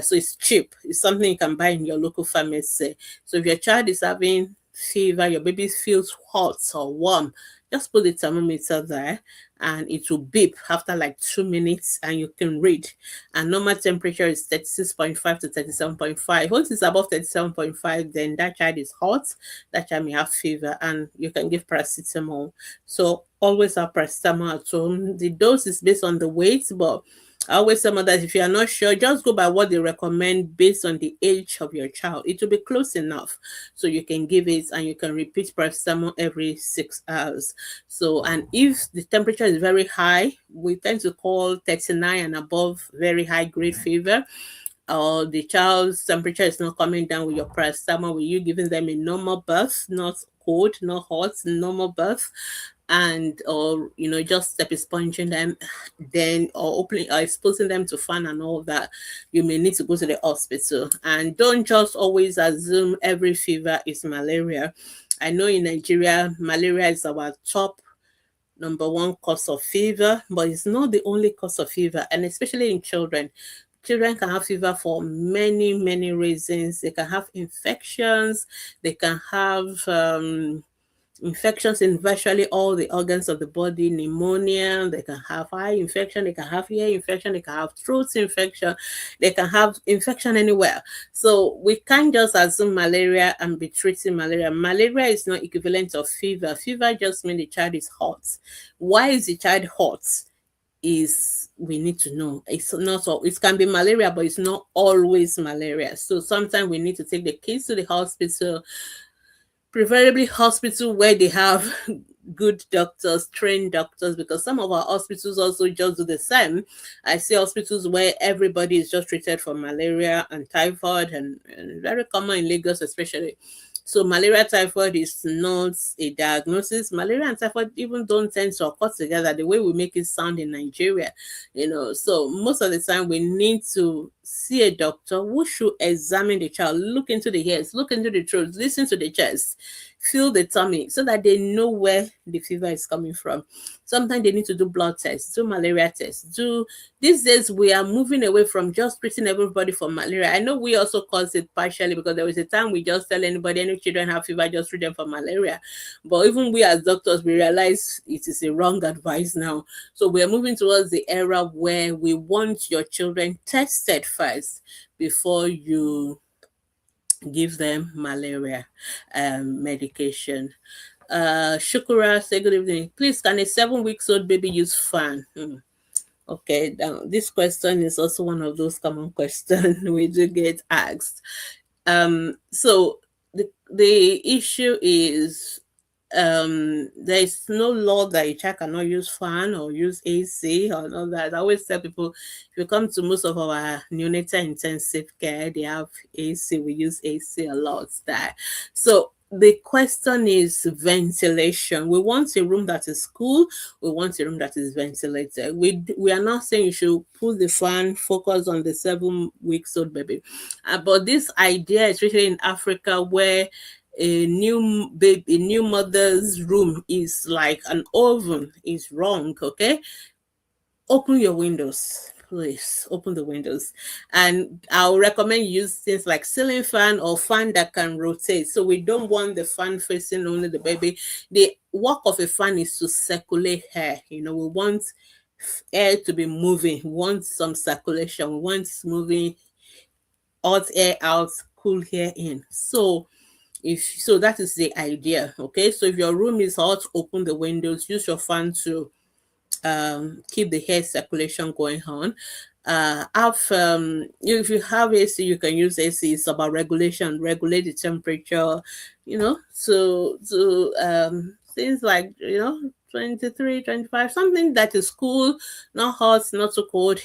So it's cheap. It's something you can buy in your local pharmacy. So if your child is having fever, your baby feels hot or warm, just put the thermometer there and it will beep after like 2 minutes and you can read. And normal temperature is 36.5 to 37.5. Once it's above 37.5, then that child is hot, that child may have fever, and you can give paracetamol. So always have paracetamol at home. The dose is based on the weight, but I always tell that if you are not sure, just go by what they recommend based on the age of your child. It will be close enough. So you can give it and you can repeat paracetamol every 6 hours. So, and if the temperature is very high, we tend to call 39 and above very high grade fever, or the child's temperature is not coming down with your paracetamol, with you giving them a normal bath, not cold, not hot, normal bath, and or just step sponging them, then or opening or exposing them to fan and all that, you may need to go to the hospital. And don't just always assume every fever is malaria. I know in Nigeria, malaria is our top number one cause of fever, but it's not the only cause of fever, and especially in children. Children can have fever for many, many reasons. They can have infections, they can have infections in virtually all the organs of the body, pneumonia, they can have eye infection, they can have ear infection, they can have throat infection, they can have infection anywhere. So we can't just assume malaria and be treating malaria. Malaria is not equivalent of fever. Fever just means the child is hot. Why is the child hot? Is we need to know. It's not all, it can be malaria, but it's not always malaria. So sometimes we need to take the kids to the hospital, preferably hospital where they have good doctors, trained doctors, because some of our hospitals also just do the same. I see hospitals where everybody is just treated for malaria and typhoid, and very common in Lagos especially. So malaria typhoid is not a diagnosis. Malaria and typhoid even don't tend to occur together the way we make it sound in Nigeria. So most of the time we need to see a doctor who should examine the child, look into the ears, look into the throat, listen to the chest, feel the tummy, so that they know where the fever is coming from. Sometimes they need to do blood tests, do malaria tests. Do These days we are moving away from just treating everybody for malaria. I know we also caused it partially because there was a time we just tell anybody, any children have fever, just treat them for malaria. But even we as doctors, we realize it is a wrong advice now. So we are moving towards the era where we want your children tested first before you give them malaria medication. Shukura, say good evening. Please, can a 7 weeks old baby use fan? Okay, now this question is also one of those common questions we do get asked. So the issue is there is no law that a child cannot use fan or use AC or all that. I always tell people, if you come to most of our neonatal intensive care, they have AC. We use AC a lot there. So the question is ventilation. We want a room that is cool. We want a room that is ventilated. We are not saying you should put the fan, focus on the 7 weeks old baby. But this idea, especially in Africa, where a new baby, a new mother's room is like an oven, is wrong. Okay, open your windows, please. Open the windows, and I'll recommend you use things like ceiling fan or fan that can rotate. So we don't want the fan facing only the baby. The work of a fan is to circulate air. We want air to be moving. We want some circulation. We want moving hot air out, cool air in. So that is the idea. Okay, so if your room is hot, open the windows, use your fan to keep the air circulation going on. If you have AC, you can use AC. It's about regulation, regulate the temperature, so things like 23, 25, something that is cool, not hot, not too cold,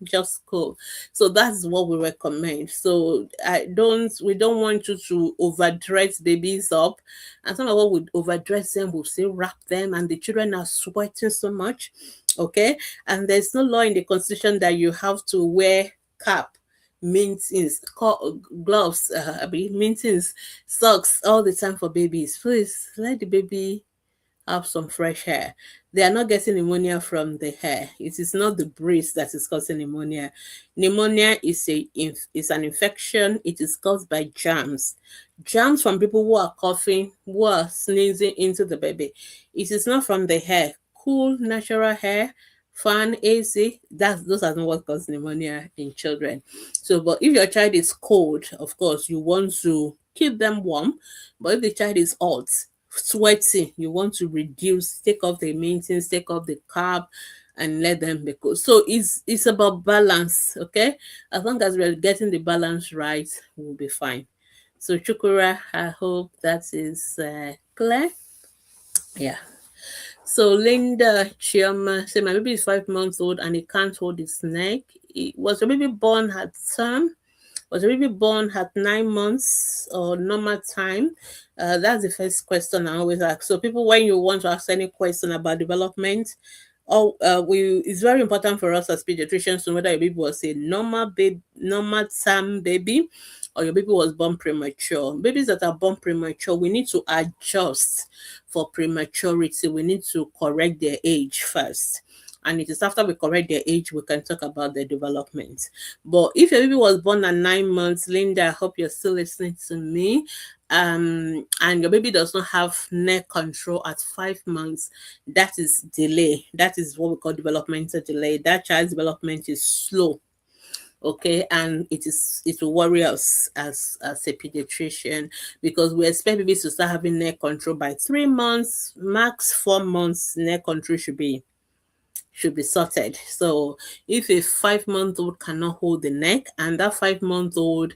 just cool. So that's what we recommend. So we don't want you to overdress babies up. And some of what would overdress them, will still wrap them, and the children are sweating so much. Okay. And there's no law in the constitution that you have to wear cap, mittens, gloves, mittens, socks all the time for babies. Please let the baby have some fresh air. They are not getting pneumonia from the hair. It is not the breeze that is causing pneumonia. Pneumonia is an infection. It is caused by germs. Germs from people who are coughing, who are sneezing into the baby. It is not from the hair. Cool, natural hair, fan, AC, those are not what cause pneumonia in children. So, but if your child is cold, of course, you want to keep them warm. But if the child is hot, sweating, you want to reduce, take off the maintenance, take off the cap, and let them be cool. So it's about balance. Okay, as long as we're getting the balance right, we'll be fine. So Chukura, I hope that is clear. Yeah. So Linda Chioma said, my baby is 5 months old and he can't hold his neck. Was the baby born at term? Was the baby born at 9 months or normal time? That's the first question I always ask. So people, when you want to ask any question about development, it's very important for us as pediatricians to know whether your baby was a normal term baby, or your baby was born premature. Babies that are born premature, we need to adjust for prematurity. We need to correct their age first. And it is after we correct their age, we can talk about their development. But if your baby was born at 9 months, Linda, I hope you're still listening to me. And your baby does not have neck control at 5 months, that is delay. That is what we call developmental delay. That child's development is slow. Okay, and it will worry us as a pediatrician, because we expect babies to start having neck control by 3 months, max 4 months. Neck control should be sorted. So if a 5-month-old cannot hold the neck, and that 5-month-old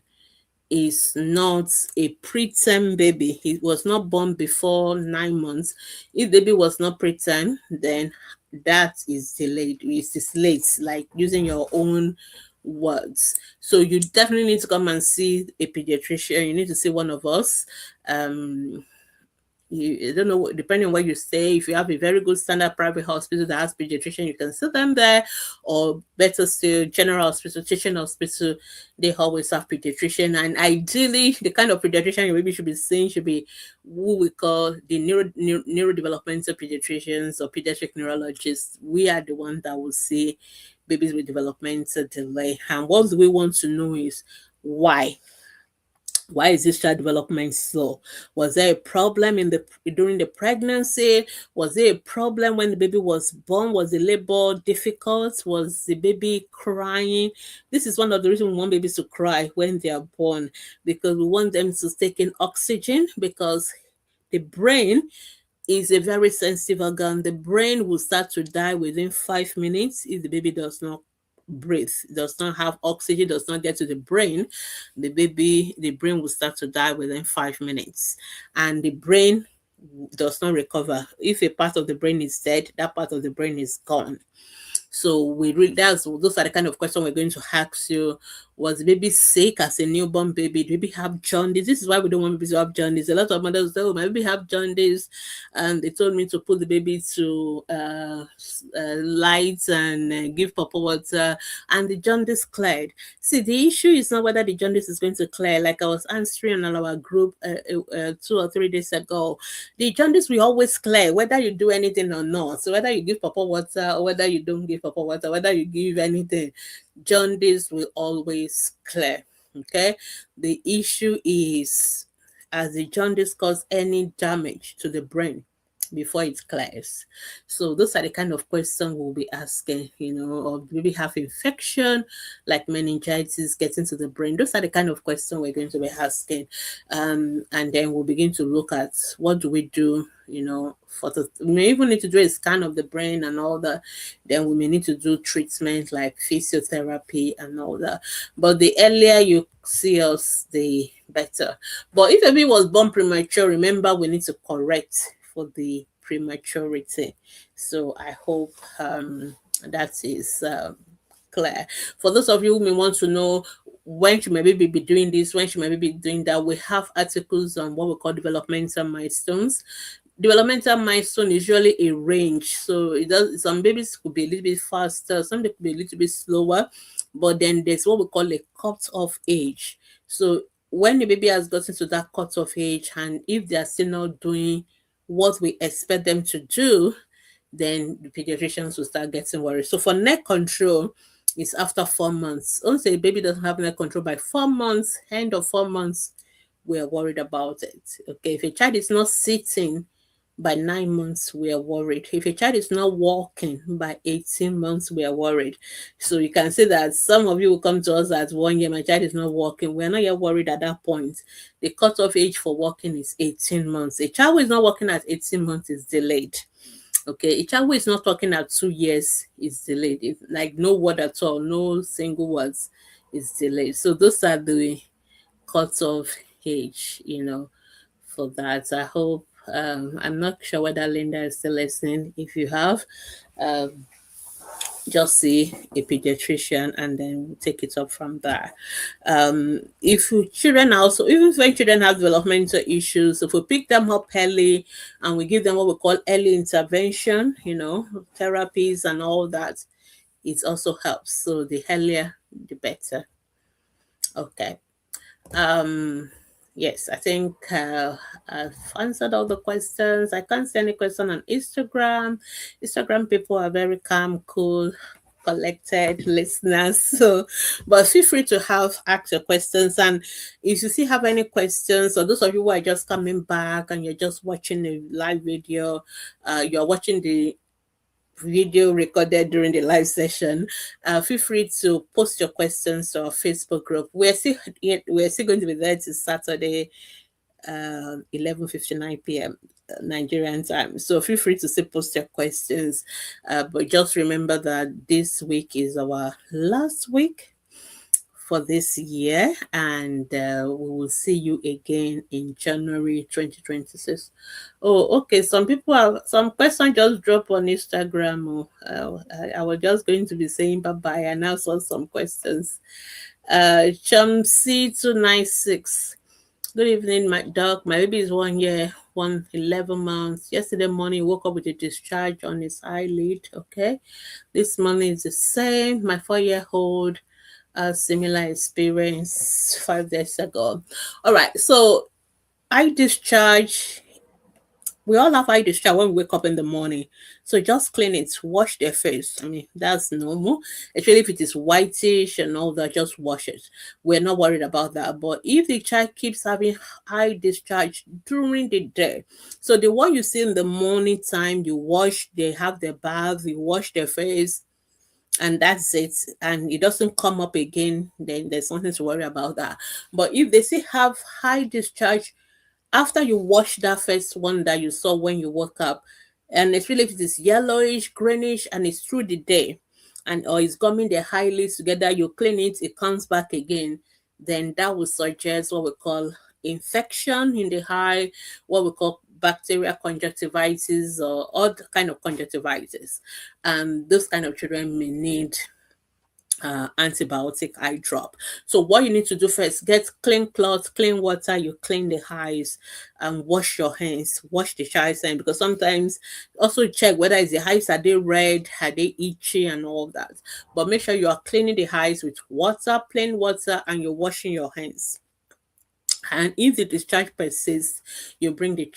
is not a preterm baby, he was not born before 9 months. If baby was not preterm, then that is delayed. It is late, like using your own words. So you definitely need to come and see a pediatrician. You need to see one of us. I don't know, depending on where you stay, if you have a very good standard private hospital that has pediatrician, you can see them there, or better still, general hospital, teaching hospital, they always have pediatrician. And ideally, the kind of pediatrician you maybe should be seeing should be who we call the neurodevelopmental pediatricians or pediatric neurologists. We are the ones that will see babies with developmental delay. And what we want to know is why. Why is this child development slow? Was there a problem in the during the pregnancy? Was there a problem when the baby was born? Was the labor difficult? Was the baby crying? This is one of the reasons we want babies to cry when they are born, because we want them to take in oxygen, because the brain is a very sensitive organ. The brain will start to die within 5 minutes if the baby does not breathe, does not have oxygen, does not get to the brain. The brain will start to die within 5 minutes, and the brain does not recover. If a part of the brain is dead, that part of the brain is gone. So those are the kind of questions we're going to ask you. Was the baby sick as a newborn baby? Did the baby have jaundice? This is why we don't want babies to have jaundice. A lot of mothers say, "Oh, my baby have jaundice," and they told me to put the baby to lights and give papa water, and the jaundice cleared. See, the issue is not whether the jaundice is going to clear. Like I was answering on our group 2 or 3 days ago, the jaundice will always clear whether you do anything or not. So whether you give papa water or whether you don't give papa water, whether you give anything, jaundice will always clear. Okay. The issue is, as the jaundice cause any damage to the brain before it clears. So those are the kind of questions we'll be asking, or maybe have infection like meningitis getting to the brain. Those are the kind of questions we're going to be asking. And then we'll begin to look at what do we do, we may even need to do a scan of the brain and all that. Then we may need to do treatment like physiotherapy and all that. But the earlier you see us, the better. But if a baby was born premature, remember we need to correct for the prematurity. So I hope that is clear. For those of you who may want to know when should my baby be doing this, when should my baby be doing that, we have articles on what we call developmental milestones. Developmental milestone is usually a range. So some babies could be a little bit faster, some could be a little bit slower, but then there's what we call a cut-off age. So when the baby has gotten to that cut-off age, and if they are still not doing what we expect them to do, then the pediatricians will start getting worried. So for neck control, it's after 4 months. Once a baby doesn't have neck control by 4 months, end of 4 months, we're worried about it. Okay, if a child is not sitting by 9 months, we are worried. If a child is not walking by 18 months, we are worried. So you can see that some of you will come to us at 1 year, my child is not walking. We're not yet worried at that point. The cutoff age for walking is 18 months. A child who is not walking at 18 months is delayed. Okay, a child who is not talking at 2 years is delayed. It's like no word at all, no single words is delayed. So those are the cutoff age, for that. I hope I'm not sure whether Linda is still listening. If you have, just see a pediatrician and then we'll take it up from there. If children also, even when children have developmental issues, if we pick them up early and we give them what we call early intervention, therapies and all that, it also helps. So the earlier, the better. Okay. Yes, I think I've answered all the questions. I can't see any question on Instagram. Instagram people are very calm, cool, collected listeners. So, but feel free to ask your questions. And if you still have any questions, or those of you who are just coming back and you're just watching a live video, you're watching the video recorded during the live session, feel free to post your questions to our Facebook group. We're still going to be there till Saturday, 11:59 p.m. Nigerian time. So feel free to still post your questions. But just remember that this week is our last week for this year, and we will see you again in January 2026. Oh, okay. Some questions just drop on Instagram. I was just going to be saying bye-bye. I now saw some questions. Chumc296. Good evening, my dog. My baby is 1 year, 11 months. Yesterday morning, woke up with a discharge on his eyelid. Okay. This morning is the same. My 4-year-old, a similar experience 5 days ago. All right. So, eye discharge, we all have eye discharge when we wake up in the morning. So just clean it, wash their face. I mean, that's normal. Especially if it is whitish and all that, just wash it. We're not worried about that. But if the child keeps having eye discharge during the day, so the one you see in the morning time, you wash, they have their bath, you wash their face, and that's it, and it doesn't come up again, then there's nothing to worry about that. But if they still have high discharge after you wash that first one that you saw when you woke up, and it's really if it is yellowish, greenish, and it's through the day, and or it's gumming the eyelids together, you clean it, it comes back again, then that will suggest what we call infection in the eye, what we call bacterial conjunctivitis or other kind of conjunctivitis. And those kind of children may need antibiotic eye drop. So what you need to do first, get clean cloth, clean water, you clean the eyes and wash your hands, wash the child's hand, because sometimes also check whether is the eyes, are they red, are they itchy and all that. But make sure you are cleaning the eyes with water, plain water, and you're washing your hands. And if the discharge persists, you bring the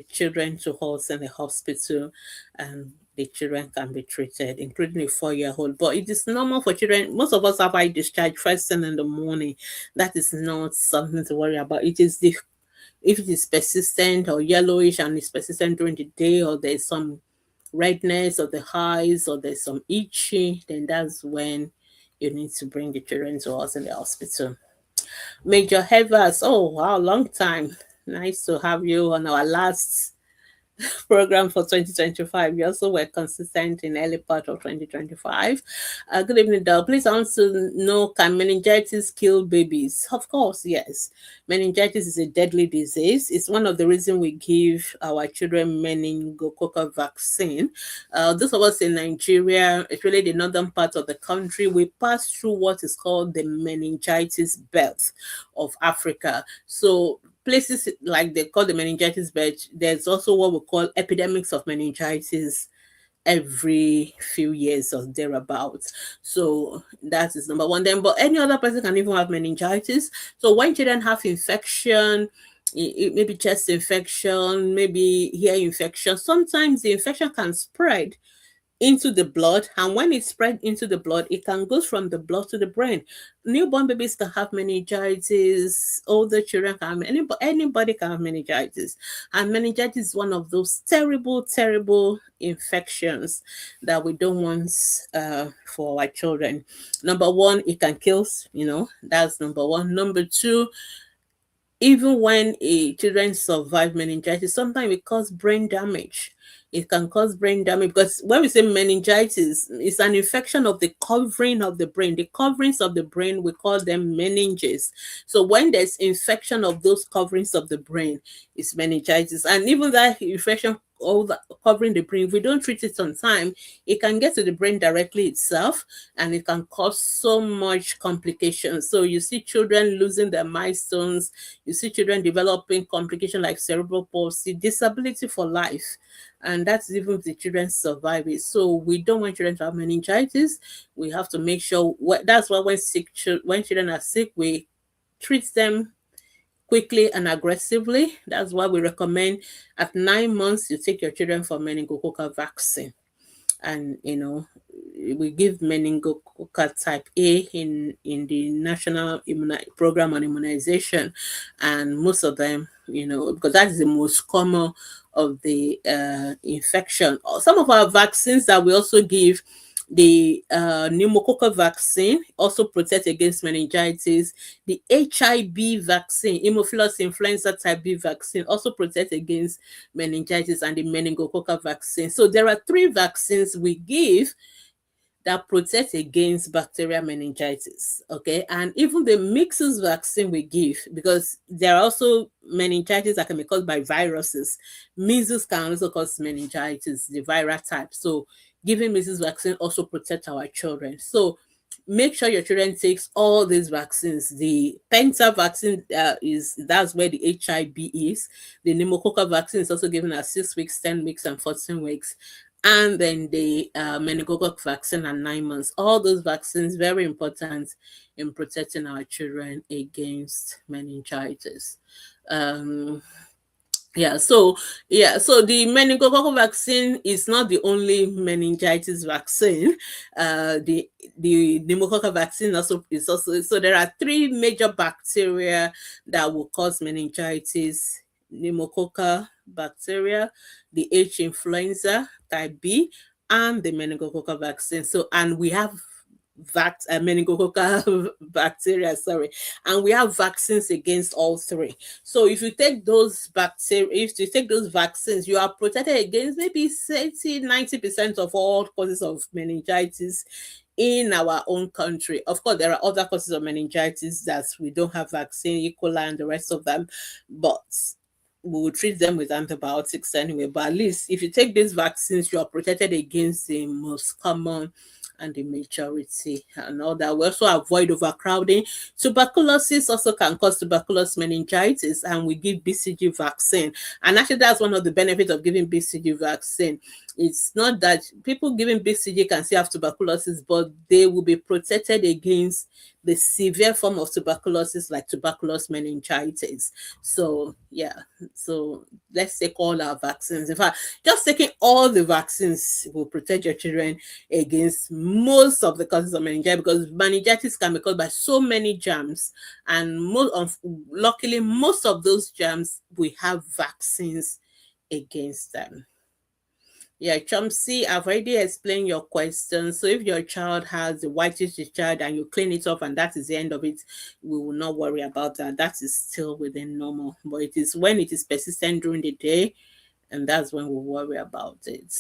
children to us in the hospital, and the children can be treated, including a 4-year-old. But it is normal for children. Most of us have eye discharge first thing in the morning. That is not something to worry about. It is the if it is persistent or yellowish and it's persistent during the day, or there's some redness of the eyes, or there's some itchy, then that's when you need to bring the children to us in the hospital. Major Evers, oh wow, long time. Nice to have you on our last program for 2025. You also were consistent in early part of 2025. Good evening, Doug. Please, I want to know, can meningitis kill babies? Of course, yes. Meningitis is a deadly disease. It's one of the reasons we give our children meningococcal vaccine. Those of us in Nigeria, it's really the northern part of the country, we pass through what is called the meningitis belt of Africa. So places like they call the meningitis belt, there's also what we call epidemics of meningitis every few years or thereabouts. So that is number one. Then, but any other person can even have meningitis. So when children have infection, maybe chest infection, maybe ear infection, sometimes the infection can spread into the blood, and when it spread into the blood, it can go from the blood to the brain. Newborn babies can have meningitis, older children can have anybody can have meningitis, and meningitis is one of those terrible infections that we don't want for our children. Number one, it can kill, that's number one. Number two, even when a children survive meningitis, sometimes it causes brain damage. It can cause brain damage because when we say meningitis, it's an infection of the covering of the brain. The coverings of the brain, we call them meninges. So when there's infection of those coverings of the brain, it's meningitis. And even that infection all the covering the brain, if we don't treat it on time, it can get to the brain directly itself, and it can cause so much complications. So you see children losing their milestones, you see children developing complications like cerebral palsy, disability for life. And that's even if the children survive it. So we don't want children to have meningitis. We have to make sure that's why when children are sick, we treat them quickly and aggressively. That's why we recommend at 9 months you take your children for meningococcal vaccine. And we give meningococcal type A in the national program on immunization, and most of them, because that is the most common of the infection. Some of our vaccines that we also give, the pneumococcal vaccine also protects against meningitis. The HIV vaccine, Haemophilus influenza type B vaccine, also protects against meningitis, and the meningococcal vaccine. So there are 3 vaccines we give that protect against bacterial meningitis. Okay, and even the measles vaccine we give, because there are also meningitis that can be caused by viruses. Measles can also cause meningitis, the viral type. So giving measles vaccine also protect our children. So make sure your children takes all these vaccines. The Penta vaccine that's where the HIV is. The pneumococcal vaccine is also given at 6 weeks, 10 weeks, and 14 weeks. And then the meningococcal vaccine at 9 months. All those vaccines very important in protecting our children against meningitis. Um, so the meningococcal vaccine is not the only meningitis vaccine. The pneumococcal vaccine also is also, so there are three major bacteria that will cause meningitis: pneumococcal bacteria, the H influenza type B, and the meningococcal vaccine. So, and we have meningococcal bacteria, sorry, and we have vaccines against all three. So if you take those bacteria, if you take those vaccines, you are protected against maybe 90% of all causes of meningitis in our own country. Of course, there are other causes of meningitis that we don't have vaccine, E. coli and the rest of them, but we will treat them with antibiotics anyway. But at least if you take these vaccines, you are protected against the most common and the majority and all that. We also avoid overcrowding. Tuberculosis also can cause tuberculous meningitis, and we give BCG vaccine. And actually, that's one of the benefits of giving BCG vaccine. It's not that people giving BCG can still have tuberculosis, but they will be protected against the severe form of tuberculosis, like tuberculous meningitis. So yeah, so let's take all our vaccines. In fact, just taking all the vaccines will protect your children against most of the causes of meningitis, because meningitis can be caused by so many germs, and luckily most of those germs we have vaccines against them. Yeah, Chomsy, I've already explained your question. So if your child has a whitish discharge and you clean it off and that is the end of it, we will not worry about that. That is still within normal. But it is when it is persistent during the day, and that's when we worry about it.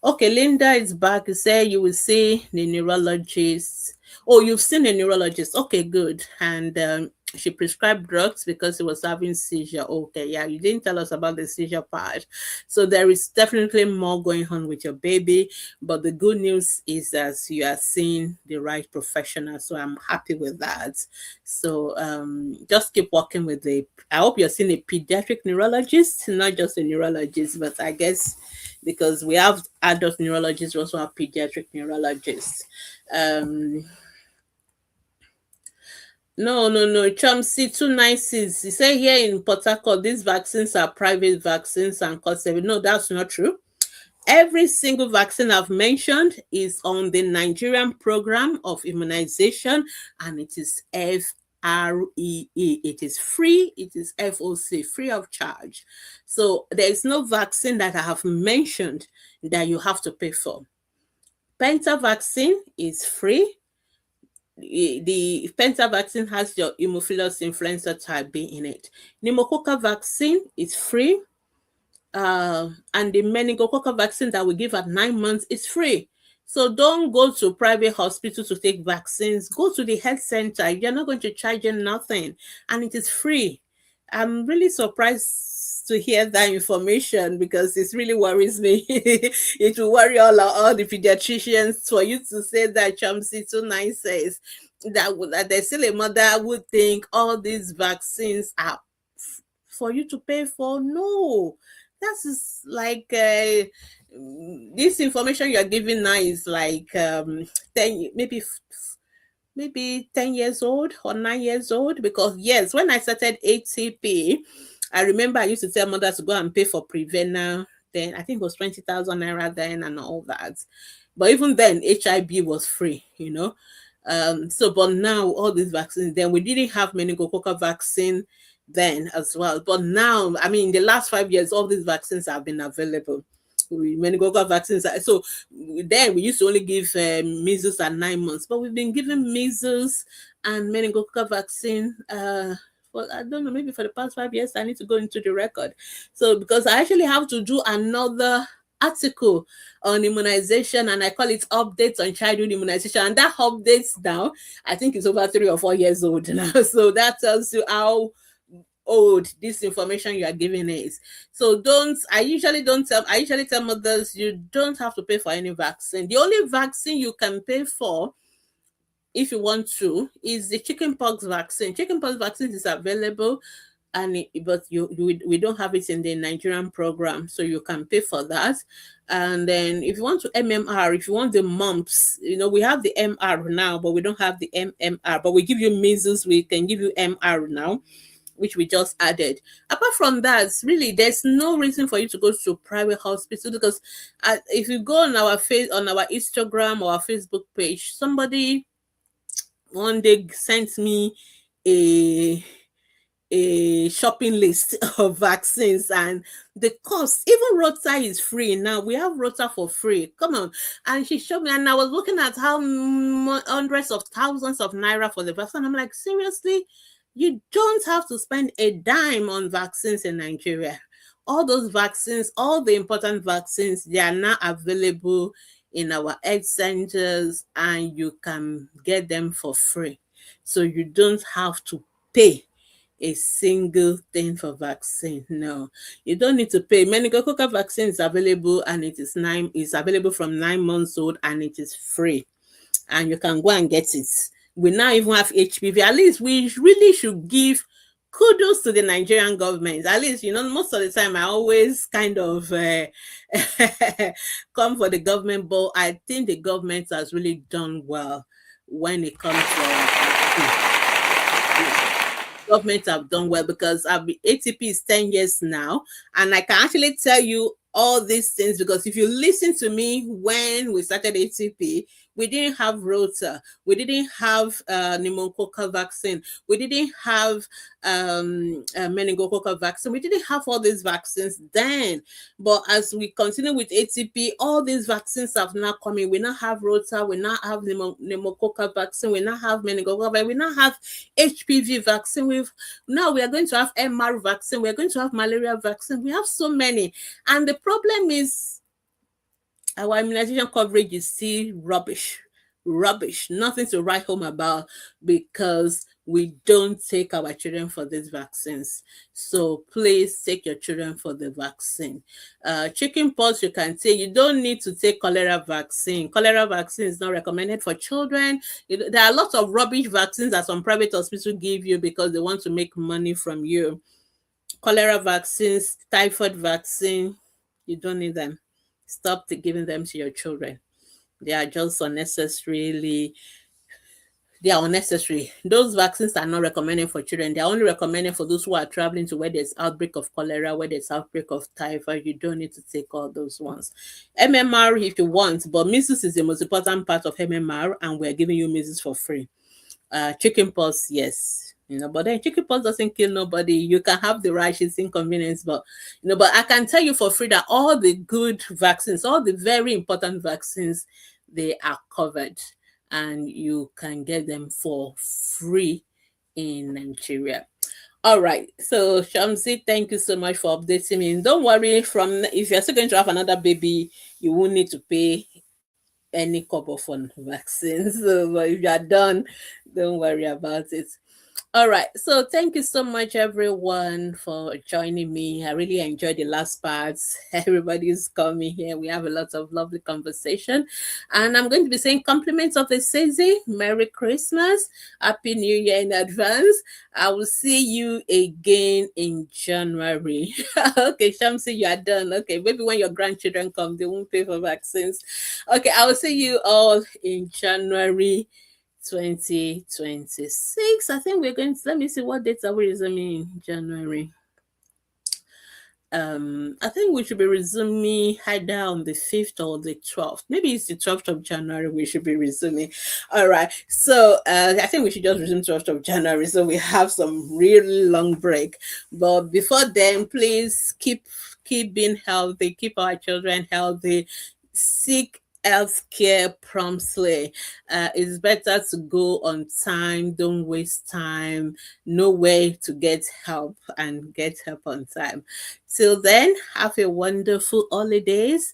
Okay, Linda is back. You say you will see the neurologist. Oh, you've seen a neurologist. Okay, good. And she prescribed drugs because he was having seizure. Okay, yeah, you didn't tell us about the seizure part. So there is definitely more going on with your baby. But the good news is that you are seeing the right professional. So I'm happy with that. So just keep working with I hope you're seeing a pediatric neurologist, not just a neurologist, but I guess because we have adult neurologists, we also have pediatric neurologists. No. Chomsy 296. You say here in Port Harcourt, these vaccines are private vaccines and cost saving. No, that's not true. Every single vaccine I've mentioned is on the Nigerian program of immunization, and it is FREE. It is free. It is FOC, free of charge. So there is no vaccine that I have mentioned that you have to pay for. Penta vaccine is free. The Penta vaccine has your Haemophilus influenza type B in it. Pneumococcal vaccine is free. And the meningococcal vaccine that we give at 9 months is free. So don't go to private hospital to take vaccines. Go to the health center. You're not going to charge you nothing, and it is free. I'm really surprised to hear that information because it really worries me. It will worry all the pediatricians for you to say that Chomsy 29 says that there's still a mother would think all these vaccines are for you to pay for. No, that is like this information you're giving now is like 10, maybe 10 years old or 9 years old. Because yes, when I started ATP, I remember I used to tell mothers to go and pay for Prevena. Then I think it was 20,000 naira then and all that. But even then, HIV was free, you know. So but now all these vaccines, then we didn't have meningococcal vaccine then as well. But now, I mean, in the last 5 years, all these vaccines have been available. Meningococcal vaccines. So then we used to only give measles at 9 months, but we've been giving measles and meningococcal vaccine. Well, I don't know, maybe for the past 5 years. I need to go into the record. So because I actually have to do another article on immunization, and I call it updates on childhood immunization, and that updates now I think it's over 3 or 4 years old now. So that tells you how old this information you are giving is. So I usually tell mothers you don't have to pay for any vaccine. The only vaccine you can pay for if you want to, is the chickenpox vaccine. Chickenpox vaccine is available, but we don't have it in the Nigerian program, so you can pay for that. And then if you want to MMR, if you want the mumps, we have the MR now, but we don't have the MMR. But we give you measles, we can give you MR now, which we just added. Apart from that, really, there's no reason for you to go to private hospital, because if you go on our Instagram or our Facebook page, somebody one day sent me a shopping list of vaccines, and the cost, even Rota is free now. We have Rota for free. Come on. And she showed me, and I was looking at how hundreds of thousands of naira for the vaccine. I'm like, seriously? You don't have to spend a dime on vaccines in Nigeria. All those vaccines, all the important vaccines, they are now available in our health centers, and you can get them for free. So you don't have to pay a single thing for vaccine. No, you don't need to pay. Meningococcal vaccine is available, and it's available from 9 months old, and it is free, and you can go and get it. We now even have HPV. At least we really should give kudos to the Nigerian government. At least, most of the time I always kind of come for the government, but I think the government has really done well when it comes to government have done well, because ATP is 10 years now, and I can actually tell you all these things, because if you listen to me when we started ATP, we didn't have Rota, we didn't have pneumococcal vaccine, we didn't have meningococcal vaccine, we didn't have all these vaccines then. But as we continue with ATP, all these vaccines have now come in. We now have Rota, we now have pneumococcal vaccine, we now have meningococcal vaccine, we now have HPV vaccine, now we are going to have MR vaccine, we are going to have malaria vaccine. We have so many, and the problem is our immunization coverage is still rubbish, nothing to write home about, because we don't take our children for these vaccines. So please take your children for the vaccine. Chickenpox, you can take. You don't need to take cholera vaccine. Cholera vaccine is not recommended for children. There are lots of rubbish vaccines that some private hospitals give you because they want to make money from you. Cholera vaccines, typhoid vaccine, you don't need them. Stop giving them to your children. They are just unnecessary. Those vaccines are not recommended for children. They are only recommended for those who are traveling to where there's outbreak of cholera, where there's outbreak of typhoid. You don't need to take all those ones. MMR if you want, but measles is the most important part of MMR, and we're giving you measles for free. Chickenpox, yes, but then chickenpox doesn't kill nobody. You can have the rash, it's inconvenience, but but I can tell you for free that all the good vaccines, all the very important vaccines, they are covered, and you can get them for free in Nigeria. All right. So Shamsi, thank you so much for updating me. Don't worry, if you're still going to have another baby, you won't need to pay any couple for vaccines. So but if you're done, don't worry about it. All right. So thank you so much, everyone, for joining me. I really enjoyed the last parts. Everybody's coming here. We have a lot of lovely conversation. And I'm going to be saying compliments of the season. Merry Christmas. Happy New Year in advance. I will see you again in January. Okay, Shamsi, you are done. Okay, maybe when your grandchildren come, they won't pay for vaccines. Okay, I will see you all in January 2026. I think we're going to, let me see, what dates are we resuming in January? I think we should be resuming either on the 5th or the 12th. Maybe it's the 12th of January we should be resuming. All right. So I think we should just resume 12th of January, so we have some really long break. But before then, please keep being healthy, keep our children healthy, seek healthcare promptly. It's better to go on time. Don't waste time. Know where to get help, and get help on time. Till then, have a wonderful holidays,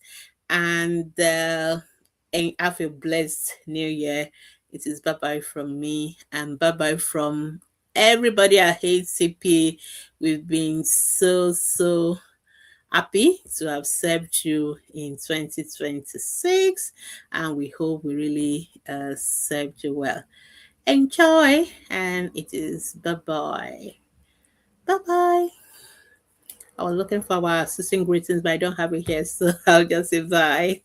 and have a blessed new year. It is bye-bye from me, and bye-bye from everybody at HCP. We've been so happy to have served you in 2026, and we hope we really served you well. Enjoy, and it is bye bye. Bye bye. I was looking for our assisting greetings, but I don't have it here, so I'll just say bye.